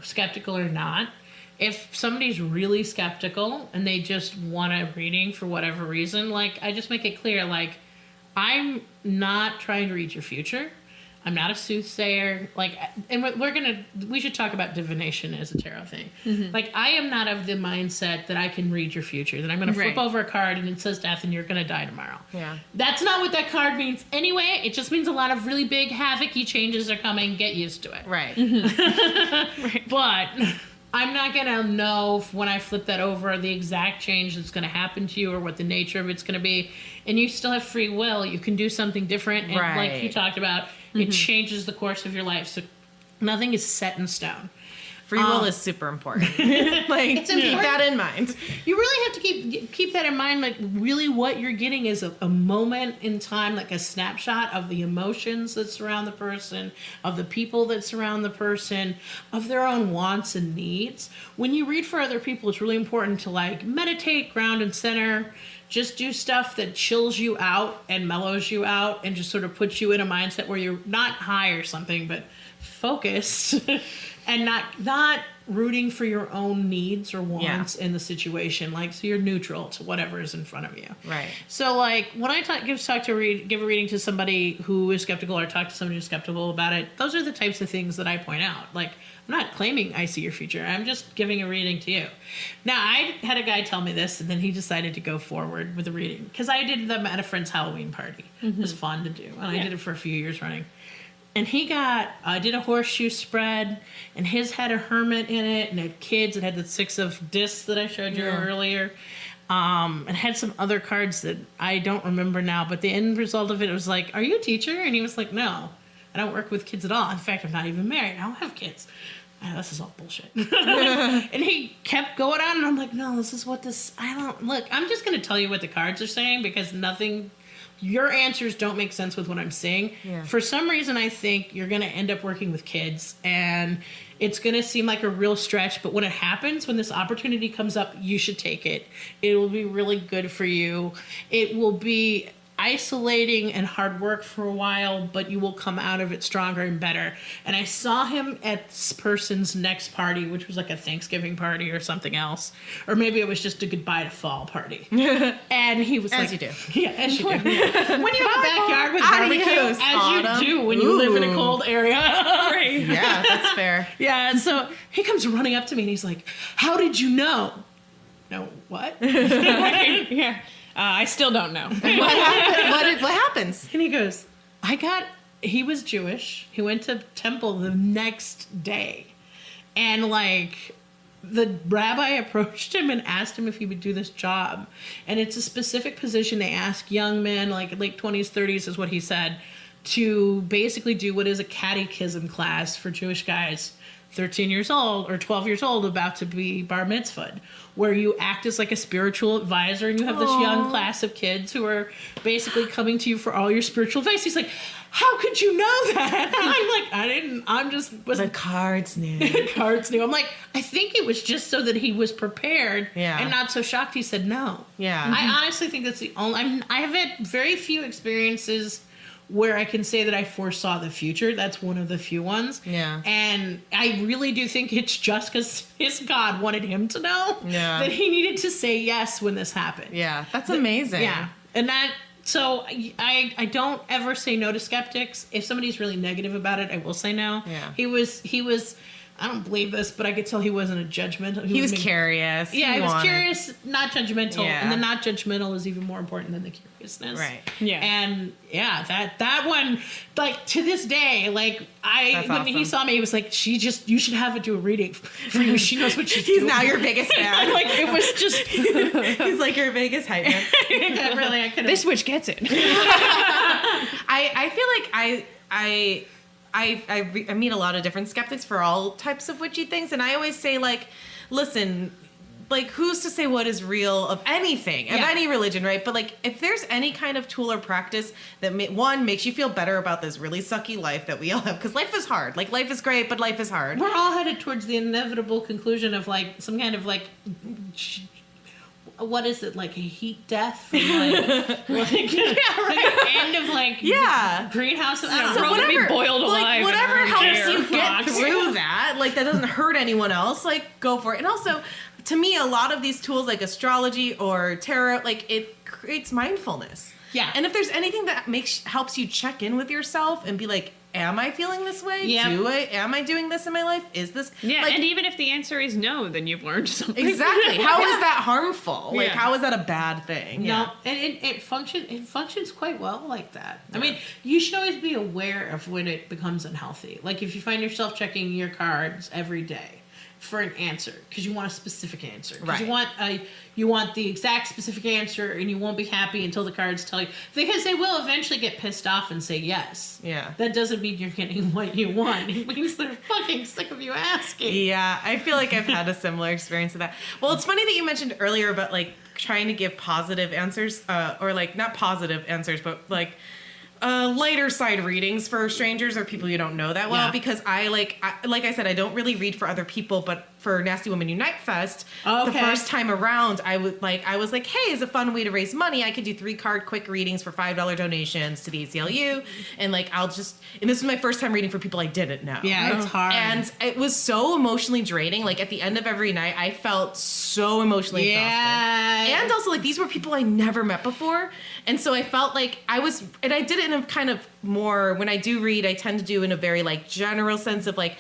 skeptical or not. If somebody's really skeptical and they just want a reading for whatever reason, like, I just make it clear, like, I'm not trying to read your future. I'm not a soothsayer. Like, and we should talk about divination as a tarot thing. Like, I am not of the mindset that I can read your future, that I'm going to flip over a card and it says death and you're going to die tomorrow. Yeah. That's not what that card means anyway. It just means a lot of really big havoc-y changes are coming. Get used to it. Right. But I'm not going to know when I flip that over the exact change that's going to happen to you or what the nature of it's going to be. And you still have free will. You can do something different. And like you talked about, it changes the course of your life. So nothing is set in stone. Free will is super important. Like, keep that in mind. You really have to keep that in mind. Like, really what you're getting is a moment in time, like a snapshot of the emotions that surround the person, of the people that surround the person, of their own wants and needs. When you read for other people, it's really important to, like, meditate, ground and center. Just do stuff that chills you out and mellows you out and just sort of puts you in a mindset where you're not high or something, but focused and not rooting for your own needs or wants in the situation. Like, so you're neutral to whatever is in front of you. Right. So, like, when I give a reading to somebody who is skeptical or talk to somebody who's skeptical about it, those are the types of things that I point out. Like, I'm not claiming I see your future. I'm just giving a reading to you. Now, I had a guy tell me this, and then he decided to go forward with the reading. Because I did them at a friend's Halloween party. It was fun to do. And I did it for a few years running. And he did a horseshoe spread, and his had a hermit in it, and it had kids. It had the 6 of discs that I showed you earlier. And had some other cards that I don't remember now. But the end result of it was like, are you a teacher? And he was like, no, I don't work with kids at all. In fact, I'm not even married. I don't have kids. This is all bullshit. And he kept going on, and I'm like, no, this is what this, look, I'm just going to tell you what the cards are saying because your answers don't make sense with what I'm saying. Yeah. For some reason, I think you're going to end up working with kids, and it's going to seem like a real stretch, but when it happens, when this opportunity comes up, you should take it. It will be really good for you. It will be isolating and hard work for a while, but you will come out of it stronger and better. And I saw him at this person's next party, which was like a Thanksgiving party or something else. Or maybe it was just a goodbye to fall party. And he was as like... you do. Yeah, as you do. When you have a backyard with barbecue, as you do when you live in a cold area. Right. Yeah, that's fair. Yeah, and so he comes running up to me and he's like, how did you know? No, what? Yeah. I still don't know. What happens? And he goes, he was Jewish. He went to temple the next day. And like, the rabbi approached him and asked him if he would do this job. And it's a specific position they ask young men, like late 20s, 30s is what he said, to basically do what is a catechism class for Jewish guys 13 years old or 12 years old about to be bar mitzvahed, where you act as like a spiritual advisor and you have this young class of kids who are basically coming to you for all your spiritual advice. He's like, how could you know that? And I'm like, the cards knew. The cards knew. I'm like, I think it was just so that he was prepared and not so shocked. He said no. Yeah. I honestly think that's the only, I have had very few experiences where I can say that I foresaw the future. That's one of the few ones. Yeah. And I really do think it's just because his God wanted him to know that he needed to say yes when this happened. Yeah, that's amazing. Yeah. And so I don't ever say no to skeptics. If somebody's really negative about it, I will say no. Yeah. He was I don't believe this, but I could tell he wasn't a judgmental. He was maybe- curious. Yeah, he was wanted- curious, not judgmental, Yeah. and the not judgmental is even more important than the curiousness. Right. Yeah. And yeah, that one, like to this day, like That's when awesome. he saw me, he was like, you should have her do a reading for you. She knows what she's He's doing. now your biggest fan. like it was just He's like your biggest hype man. really I couldn't. This witch gets it. I feel like I meet a lot of different skeptics for all types of witchy things, and I always say, like, listen, like, who's to say what is real of anything, of Yeah. any religion, right? But, like, if there's any kind of tool or practice that, one, makes you feel better about this really sucky life that we all have, because life is hard. Like, life is great, but life is hard. We're all headed towards the inevitable conclusion of like some kind of like. What is it, like a heat death? From like end of like Yeah. greenhouse. I don't So know. We're gonna be boiled alive like, in whatever our own helps care. you get Fox. through that, like, that doesn't hurt anyone else, like, go for it. And also, to me, a lot of these tools, like astrology or tarot, like, it creates mindfulness. Yeah. And if there's anything that helps you check in with yourself and be like, am I feeling this way? Yep. Am I doing this in my life? Is this Yeah, like, and even if the answer is no, then you've learned something. exactly. How is that harmful? Like, Yeah. how is that a bad thing? No, and it functions quite well like that. I mean, you should always be aware of when it becomes unhealthy. Like if you find yourself checking your cards every day for an answer because you want a specific answer, because Right. you want the exact specific answer, and you won't be happy until the cards tell you, because they will eventually get pissed off and say yes. Yeah. That doesn't mean you're getting what you want. It means they're fucking sick of you asking. Yeah, I feel like I've had a similar experience with that. Well, it's funny that you mentioned earlier about like trying to give positive answers, or like not positive answers, but like lighter side readings for strangers or people you don't know that well. Yeah. Because like I said, I don't really read for other people, but for Nasty Women Unite Fest, Oh, the okay. first time around, I was like, hey, it's a fun way to raise money. I could do 3-card quick readings for $5 donations to the ACLU, and like and this was my first time reading for people I didn't know. Yeah, it's hard. And it was so emotionally draining. Like at the end of every night, I felt so emotionally exhausted. And also, like, these were people I never met before. And so I felt like I did it in a kind of more, when I do read, I tend to do in a very like general sense of like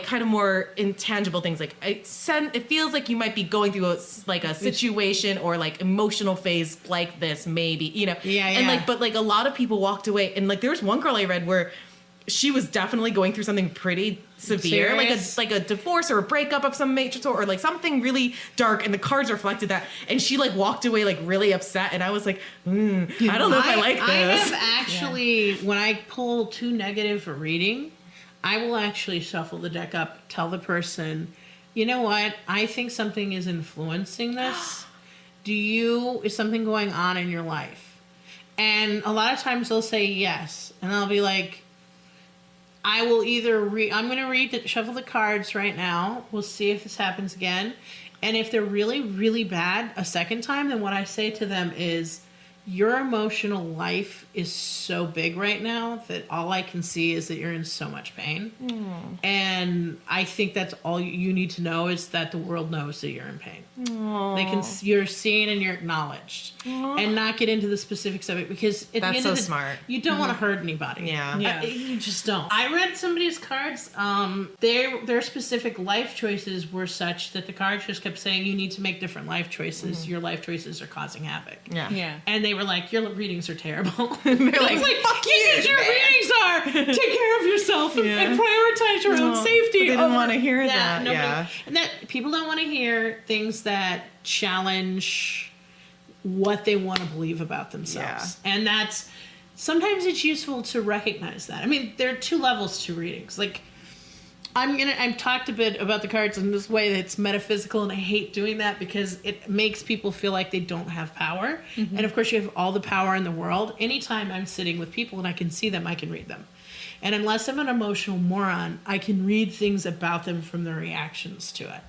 kind of more intangible things. Like it feels like you might be going through a situation or like emotional phase like this, maybe, you know? Yeah, And yeah. like, but like a lot of people walked away, and like there was one girl I read where she was definitely going through something pretty severe, Serious? like a divorce or a breakup of some major sort, or like something really dark, and the cards reflected that, and she like walked away like really upset, and I was like, I don't know if I like this. I have actually, when I pull too negative a reading, I will actually shuffle the deck up, tell the person, you know what, I think something is influencing this. Is something going on in your life? And a lot of times they'll say yes, and I'll be like, I will either I'm going to shuffle the cards right now. We'll see if this happens again. And if they're really, really bad a second time, then what I say to them is, your emotional life is so big right now that all I can see is that you're in so much pain. And I think that's all you need to know, is that the world knows that you're in pain. You're seen and you're acknowledged. And not get into the specifics of it, because at the That's end so of the, smart. you don't want to hurt anybody. Yeah. Yeah. You just don't. I read somebody's cards. Their specific life choices were such that the cards just kept saying, you need to make different life choices. Your life choices are causing havoc. Yeah. Yeah. And they were like, your readings are terrible. They're I like, was like, fuck you you, think your man." readings are take care of yourself and, Yeah. and prioritize your own No, safety. they didn't over wanna hear that, Nobody- yeah. And that people don't want to hear things that challenge what they want to believe about themselves. And that's, sometimes it's useful to recognize that. I mean, there are two levels to readings. Like, I've talked a bit about the cards in this way that's metaphysical, and I hate doing that because it makes people feel like they don't have power. And of course, you have all the power in the world. Anytime I'm sitting with people and I can see them, I can read them. And unless I'm an emotional moron, I can read things about them from their reactions to it.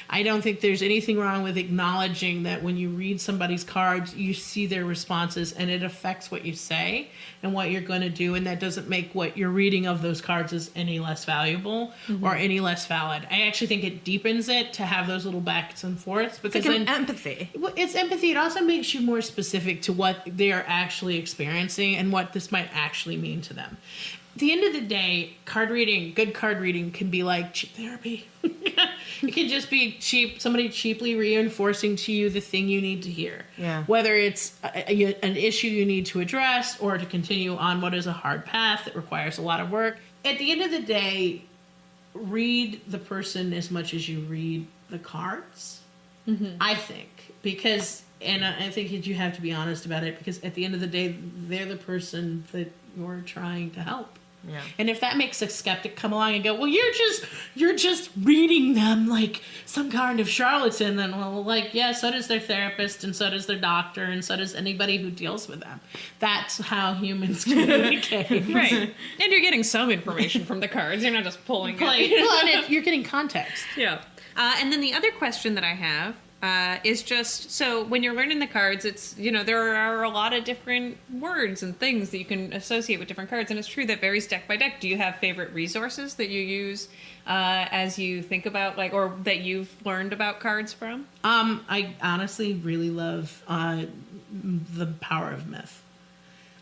I don't think there's anything wrong with acknowledging that when you read somebody's cards, you see their responses, and it affects what you say and what you're going to do. And that doesn't make what you're reading of those cards is any less valuable or any less valid. I actually think it deepens it to have those little backs and forths, because It's like an then empathy. well, it's empathy. It also makes you more specific to what they are actually experiencing and what this might actually mean to them. the end of the day, good card reading can be like cheap therapy. It can just be somebody cheaply reinforcing to you the thing you need to hear. Yeah. Whether it's an issue you need to address or to continue on what is a hard path that requires a lot of work. At the end of the day, read the person as much as you read the cards, I think. Because, and I think that you have to be honest about it, because at the end of the day, they're the person that you're trying to help. Yeah. And if that makes a skeptic come along and go, well, you're just reading them like some kind of charlatan, then well, like, yeah, so does their therapist, and so does their doctor, and so does anybody who deals with them. That's how humans communicate. Right. And you're getting some information from the cards. You're not just pulling it. Well, and you're getting context. Yeah. And then the other question that I have is just, so when you're learning the cards, it's, there are a lot of different words and things that you can associate with different cards. And it's true that varies deck by deck. Do you have favorite resources that you use as you think about, or that you've learned about cards from? I honestly really love The Power of Myth.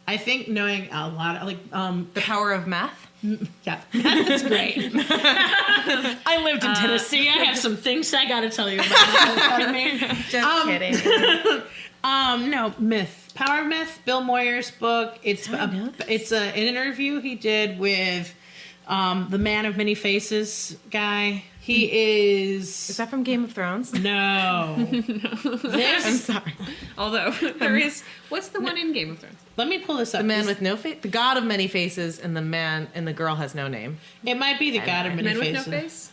I think knowing a lot of, The Power of Math? yeah, that's great. I lived in Tennessee. I have some things I got to tell you about. Just kidding. No, Myth. Power of Myth, Bill Moyer's book. It's an interview he did with the Man of Many Faces guy. He is that from Game of Thrones? No. I'm sorry. Although there is, what's the one in Game of Thrones? Let me pull this up. The man with no face? The God of Many Faces, and the girl has no name. It might be the God of Many Men Faces. with no face?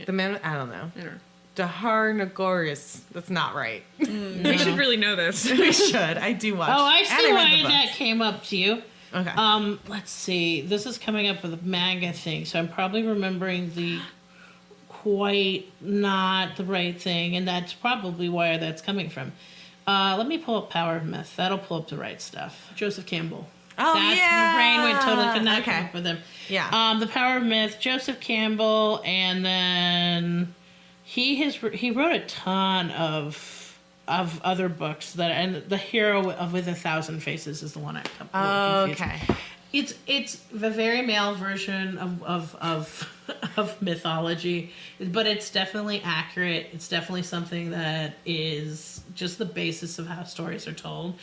The man, I don't know. I don't know. Dahar Nagorius. That's not right. We should really know this. We should. I do watch. Oh, I and see read why the that books. came up to you. Okay. Let's see. This is coming up with a manga thing, so I'm probably remembering the quite not the right thing, and that's probably where that's coming from. Let me pull up Power of Myth. That'll pull up the right stuff. Joseph Campbell. Oh, That's, yeah. My brain went totally could not Okay. come up with him. Yeah. The Power of Myth, Joseph Campbell, and then he wrote a ton of other books and The Hero with 1,000 Faces is the one I kept confused. Okay. It's the very male version of mythology, but it's definitely accurate. It's definitely something that is just the basis of how stories are told.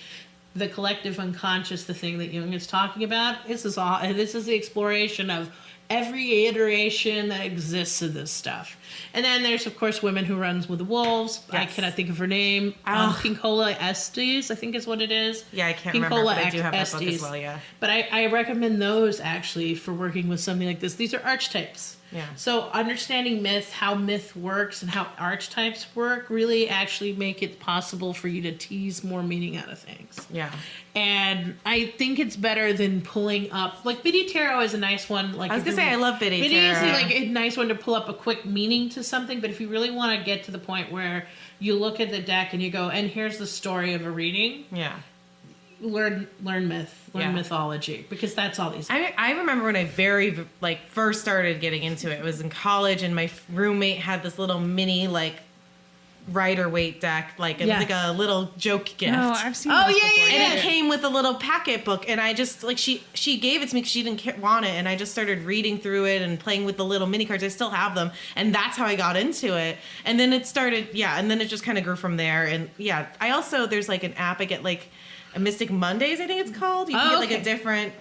The collective unconscious, the thing that Jung is talking about, this is the exploration of every iteration that exists of this stuff. And then there's, of course, Women Who Runs with the Wolves. Yes. I cannot think of her name. Pinkola Estes, I think is what it is. Yeah, I can't remember, but I do have that book as well, yeah. But I recommend those, actually, for working with something like this. These are archetypes. Yeah. So understanding myth, how myth works, and how archetypes work really actually make it possible for you to tease more meaning out of things. Yeah. And I think it's better than pulling up, like Biddy Tarot is a nice one. Like I was going to say, I love Biddy Biddy is Tarot. like a nice one to pull up a quick meaning to something, but if you really want to get to the point where you look at the deck and you go, and here's the story of a reading, Yeah. learn myth, learn Yeah. mythology, because that's all these. I remember when I first started getting into it. It was in college, and my roommate had this little mini Rider-Waite deck. It was like a little joke gift. No, I've seen Oh, those yeah, before. yeah, And it came with a little packet book, and I just she gave it to me because she didn't want it, and I just started reading through it and playing with the little mini cards. I still have them, and that's how I got into it. And then it started, and then it just kind of grew from there. And I also there's an app I get a Mystic Mondays, I think it's called. You can get a different.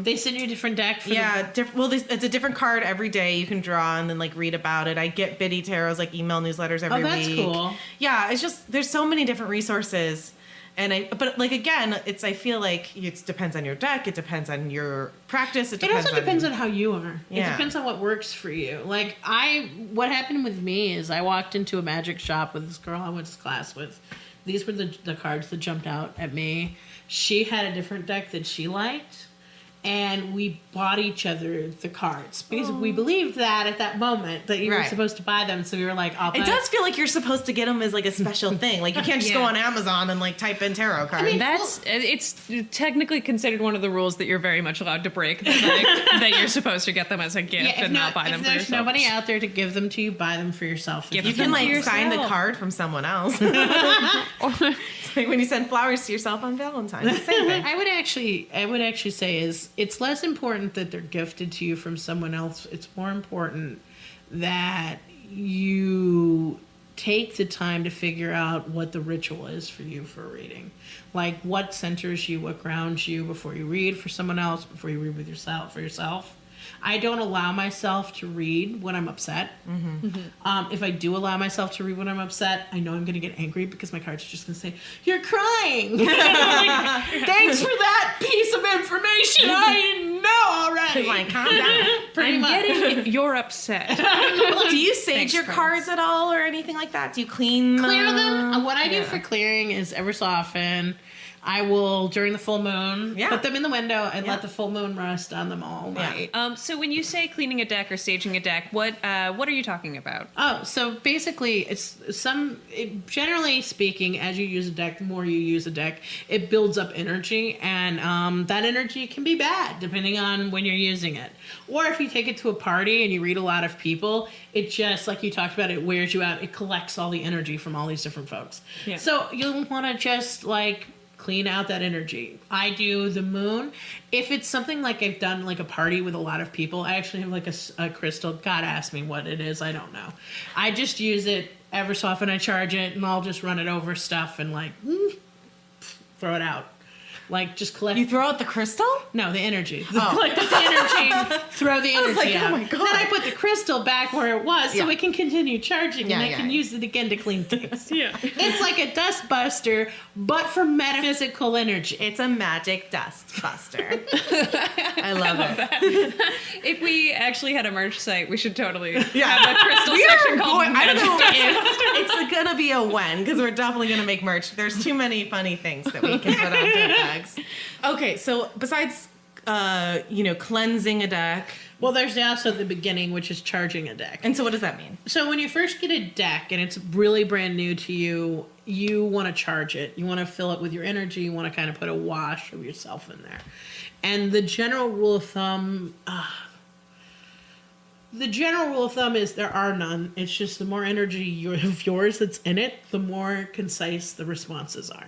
They send you a different deck. For it's a different card every day you can draw and then read about it. I get Biddy Tarot's email newsletters every week. Oh, that's cool. Yeah, it's just there's so many different resources, and again, I feel like it depends on your deck. It depends on your practice. It also depends on how you are. Yeah. It depends on what works for you. What happened with me is I walked into a magic shop with this girl I went to class with. These were the cards that jumped out at me. She had a different deck that she liked, and we bought each other the cards because we believed that at that moment that you were supposed to buy them. So we were like, it does feel like you're supposed to get them as a special thing. You can't just go on Amazon and type in tarot cards. It's technically considered one of the rules that you're very much allowed to break. That you're supposed to get them as a gift and not buy them for yourself. If there's nobody out there to give them to you, buy them for yourself. You can sign the card from someone else. It's when you send flowers to yourself on Valentine's. Same thing. I would actually say is it's less important that they're gifted to you from someone else. It's more important that you take the time to figure out what the ritual is for you for a reading. Like what centers you, what grounds you before you read for someone else, before you read with yourself, for yourself. I don't allow myself to read when I'm upset. If I do allow myself to read when I'm upset, I know I'm going to get angry because my cards are just going to say, "You're crying." Like, thanks for that piece of information. I know already. Like, calm down. Pretty I'm much. getting you're upset. Do you sage Thanks, your cards. cards at all or anything like that? Do you clean Clear them. What I do Yeah. for clearing is every so often, I will, during the full moon, put them in the window and let the full moon rest on them all night. So when you say cleaning a deck or staging a deck, what are you talking about? Oh, so basically, generally speaking, as you use a deck, the more you use a deck, it builds up energy, and that energy can be bad depending on when you're using it. Or if you take it to a party and you read a lot of people, it just, like you talked about, it wears you out. It collects all the energy from all these different folks. Yeah. So you'll want to just clean out that energy. I do the moon. If it's something like I've done like a party with a lot of people, I actually have like a crystal. God ask me what it is. I don't know. I just use it ever so often. I charge it and I'll just run it over stuff and throw it out. Like just collect. You throw out the crystal? No, the energy. Collect the energy. Throw the energy like, oh out. my God. Then I put the crystal back where it was so Yeah. it can continue charging and I Yeah, can yeah. use it again to clean things. Yeah. It's like a dustbuster, but for metaphysical energy. It's a magic dust buster. I love it. If we actually had a merch site, we should totally Yeah. have a crystal We section are called going, I don't know Magic if it's gonna be a when, because we're definitely gonna make merch. There's too many funny things that we can put on deck bags. Okay, so besides cleansing a deck, Well, there's also the beginning, which is charging a deck. and so what does that mean? So when you first get a deck and it's really brand new to you, you want to charge it. You want to fill it with your energy. You want to kind of put a wash of yourself in there. And the general rule of thumb is there are none. It's just the more energy of yours that's in it, the more concise the responses are.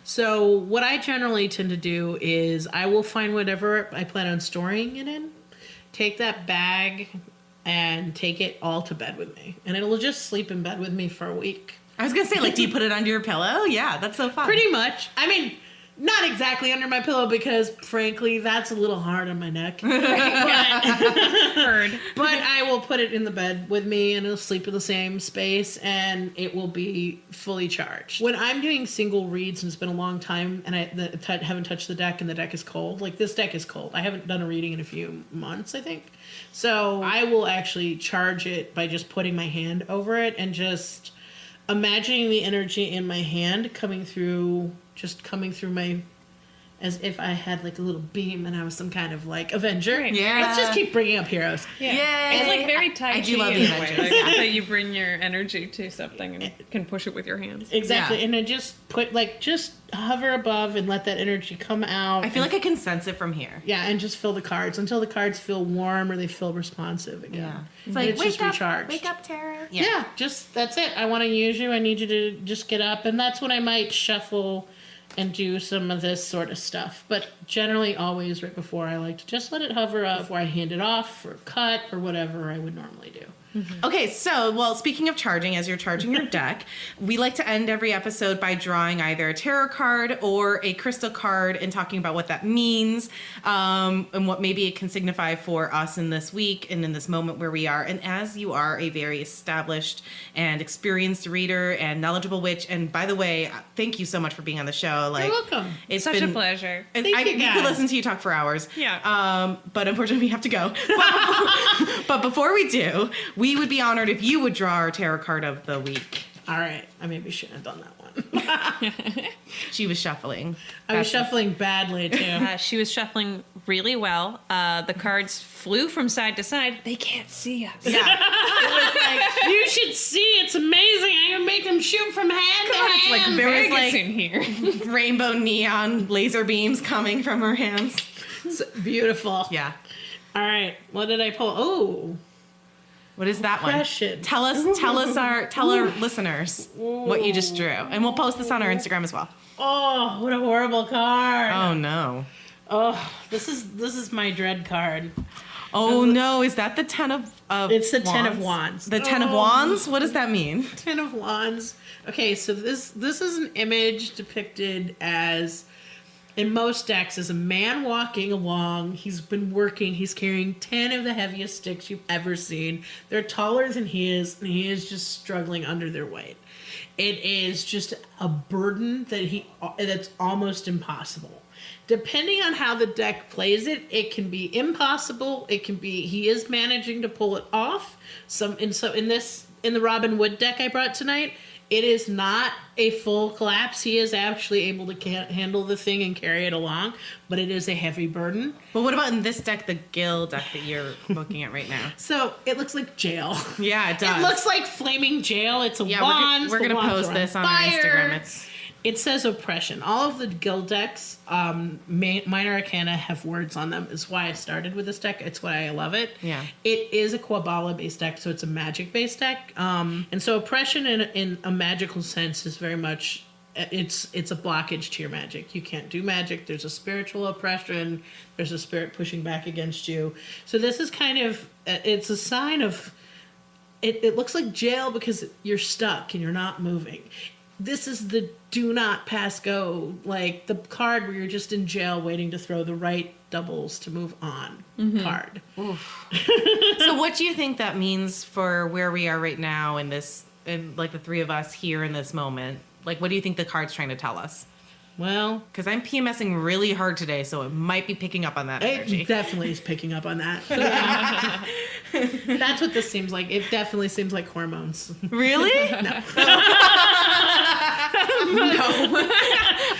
So what I generally tend to do is I will find whatever I plan on storing it in, take that bag and take it all to bed with me. And it'll just sleep in bed with me for a week. I was gonna say, do you put it under your pillow? Yeah, that's so fun. Pretty much. I mean, not exactly under my pillow because, frankly, that's a little hard on my neck. Heard. But I will put it in the bed with me and it'll sleep in the same space and it will be fully charged. When I'm doing single reads and it's been a long time and I haven't touched the deck and the deck is cold, like this deck is cold. I haven't done a reading in a few months, I think. So I will actually charge it by just putting my hand over it and just imagining the energy in my hand coming through my, as if I had like a little beam and I was some kind of like Avenger. Right. Yeah. Let's just keep bringing up heroes. Yeah. Yay. It's like very Tai Chi I do love in the a way, Avengers, like, that you bring your energy to something and can push it with your hands. Exactly. Yeah. And then just just hover above and let that energy come out. I feel like I can sense it from here. yeah, and just fill the cards until the cards feel warm or they feel responsive again. Yeah. It's like wake just up, recharged. wake up, Tara. Yeah, just that's it. I want to use you. I need you to just get up, and that's when I might shuffle and do some of this sort of stuff. But generally, always right before, I like to just let it hover up before I hand it off or cut or whatever I would normally do. Okay, so, speaking of charging, as you're charging your deck, we like to end every episode by drawing either a tarot card or a crystal card and talking about what that means and what maybe it can signify for us in this week and in this moment where we are. And as you are a very established and experienced reader and knowledgeable witch, and by the way, thank you so much for being on the show. You're welcome. It's Such been a pleasure. And Thank you, we could guys. listen to you talk for hours. Yeah. But unfortunately, we have to go. But before we do, we would be honored if you would draw our tarot card of the week. All right, I maybe shouldn't have done that one. She was shuffling. I was shuffling badly too. She was shuffling really well. The cards flew from side to side. They can't see us. Yeah. It was like, You should see. It's amazing. I can make them shoot from hand to it's like hand. there was Vegas like in here. rainbow neon laser beams coming from her hands. It's beautiful. Yeah. All right. What did I pull? Oh, What is that one? Oppression. Tell our listeners what you just drew. And we'll post this on our Instagram as well. oh, what a horrible card. Oh no. Oh, this is my dread card. Oh no, is that the 10 of It's the 10 of Wands. The 10 of Wands? What does that mean? 10 of Wands. Okay, so this is an image depicted as, in most decks, as a man walking along. He's been working. He's carrying 10 of the heaviest sticks you've ever seen. They're taller than he is, and he is just struggling under their weight. It is just a burden that's almost impossible. Depending on how the deck plays it, it can be impossible. It can be he is managing to pull it off. In the Robin Wood deck I brought tonight, it is not a full collapse. He is actually able to handle the thing and carry it along, but it is a heavy burden. But what about in this deck, the Gil deck that you're looking at right now? So it looks like jail. Yeah, it does. It looks like flaming jail. It's a wand. We're gonna post this on our Instagram. It says oppression. All of the Guild decks, Minor Arcana, have words on them. Is why I started with this deck. It's why I love it. Yeah. It is a Quabala based deck, so it's a magic based deck. And so oppression in a magical sense is very much it's a blockage to your magic. You can't do magic. There's a spiritual oppression. There's a spirit pushing back against you. So this is kind of it's a sign of it looks like jail because you're stuck and you're not moving. This is the do not pass go, like the card where you're just in jail waiting to throw the right doubles to move on card. So what do you think that means for where we are right now in this, in like the three of us here in this moment? Like, what do you think the card's trying to tell us? Well, because I'm PMSing really hard today, so it might be picking up on that energy. it definitely is picking up on that. Yeah. That's what this seems like. It definitely seems like hormones. Really? No. No.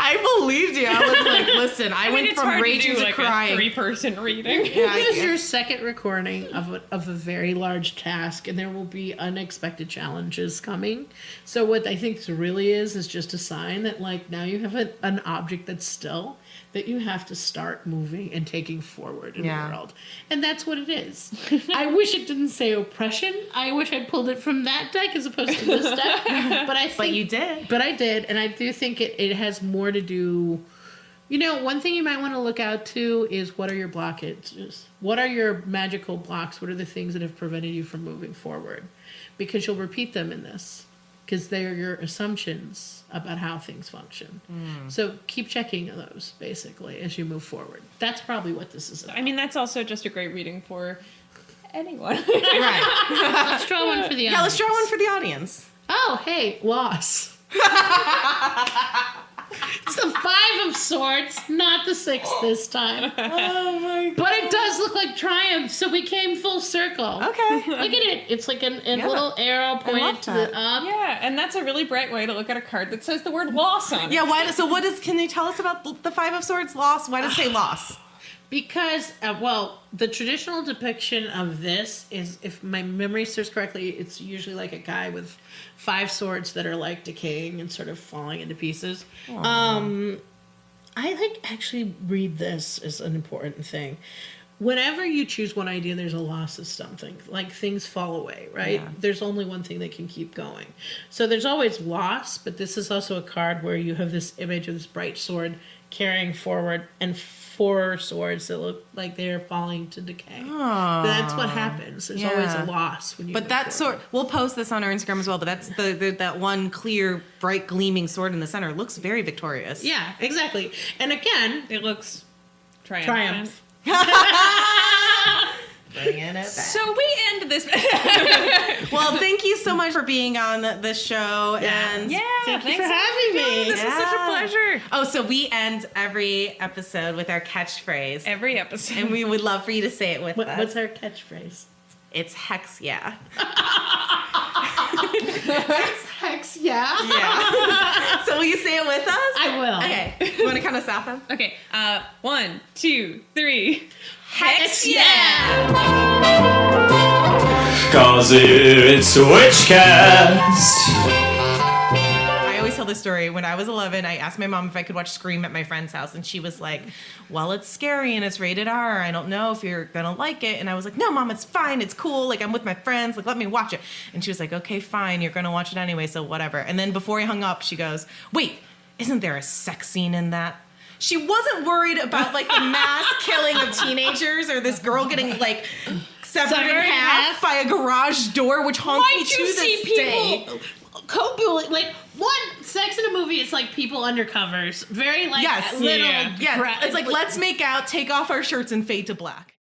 I believed you. I was like, listen, I went it's from hard raging to do, to crying. a 3-person reading. Yeah, This is your second recording of a very large task, and there will be unexpected challenges coming. So what I think this really is just a sign that, like, now you have an object that's still, that you have to start moving and taking forward in the world. And that's what it is. I wish it didn't say oppression. I wish I'd pulled it from that deck as opposed to this deck. But I think, But you did. But I did, and I do think it has more to do. You know, one thing you might want to look out to is what are your blockages? What are your magical blocks? What are the things that have prevented you from moving forward? Because you'll repeat them in this. Because they are your assumptions about how things function. So keep checking those, basically, as you move forward. That's probably what this is about. I mean, that's also just a great reading for anyone. Right. Let's draw one for the audience. Yeah, let's draw one for the audience. Oh, hey, loss. It's the 5 of Swords, not the 6 this time. Oh my god. But it does look like triumph, so we came full circle. Okay. Look at it. It's like a little arrow pointed to the up. Yeah, and that's a really bright way to look at a card that says the word loss on it. Yeah, can you tell us about the 5 of Swords loss? Why does it say loss? Because, the traditional depiction of this is, if my memory serves correctly, it's usually like a guy with 5 swords that are like decaying and sort of falling into pieces. I actually read this as an important thing. Whenever you choose one idea, there's a loss of something. Like, things fall away, right? Yeah. There's only one thing that can keep going. So there's always loss, but this is also a card where you have this image of this bright sword carrying forward and 4 swords that look like they're falling to decay. Oh, That's what happens. There's always a loss when you. But that sword, we'll post this on our Instagram as well. But that's that one clear, bright, gleaming sword in the center looks very victorious. Yeah, exactly. And again, It looks triumphant. Bringing it back. So we end this. Well, thank you so much for being on the show. And thank you for having me. This is such a pleasure. Oh, so we end every episode with our catchphrase. Every episode. And we would love for you to say it with us. What's our catchphrase? It's hex yeah. Hex, yeah. Yeah. So will you say it with us? I will. Okay. You want to count us off then? Okay. 1, 2, 3. Hex, yeah. Cause it's Witchcast. I always tell this story. When I was 11, I asked my mom if I could watch Scream at my friend's house, and she was like, well, it's scary and it's rated R. I don't know if you're gonna like it. And I was like, no, Mom, it's fine. It's cool. Like, I'm with my friends. Like, let me watch it. And she was like, okay, fine. You're gonna watch it anyway, so whatever. And then before I hung up, she goes, wait, isn't there a sex scene in that? She wasn't worried about like the mass killing of teenagers or this girl getting like severed in half by a garage door, which haunts me to this day. Co-bullying, like one sex in a movie, it's like people undercovers, very like Yes, little. yes. It's like let's make out, take off our shirts, and fade to black.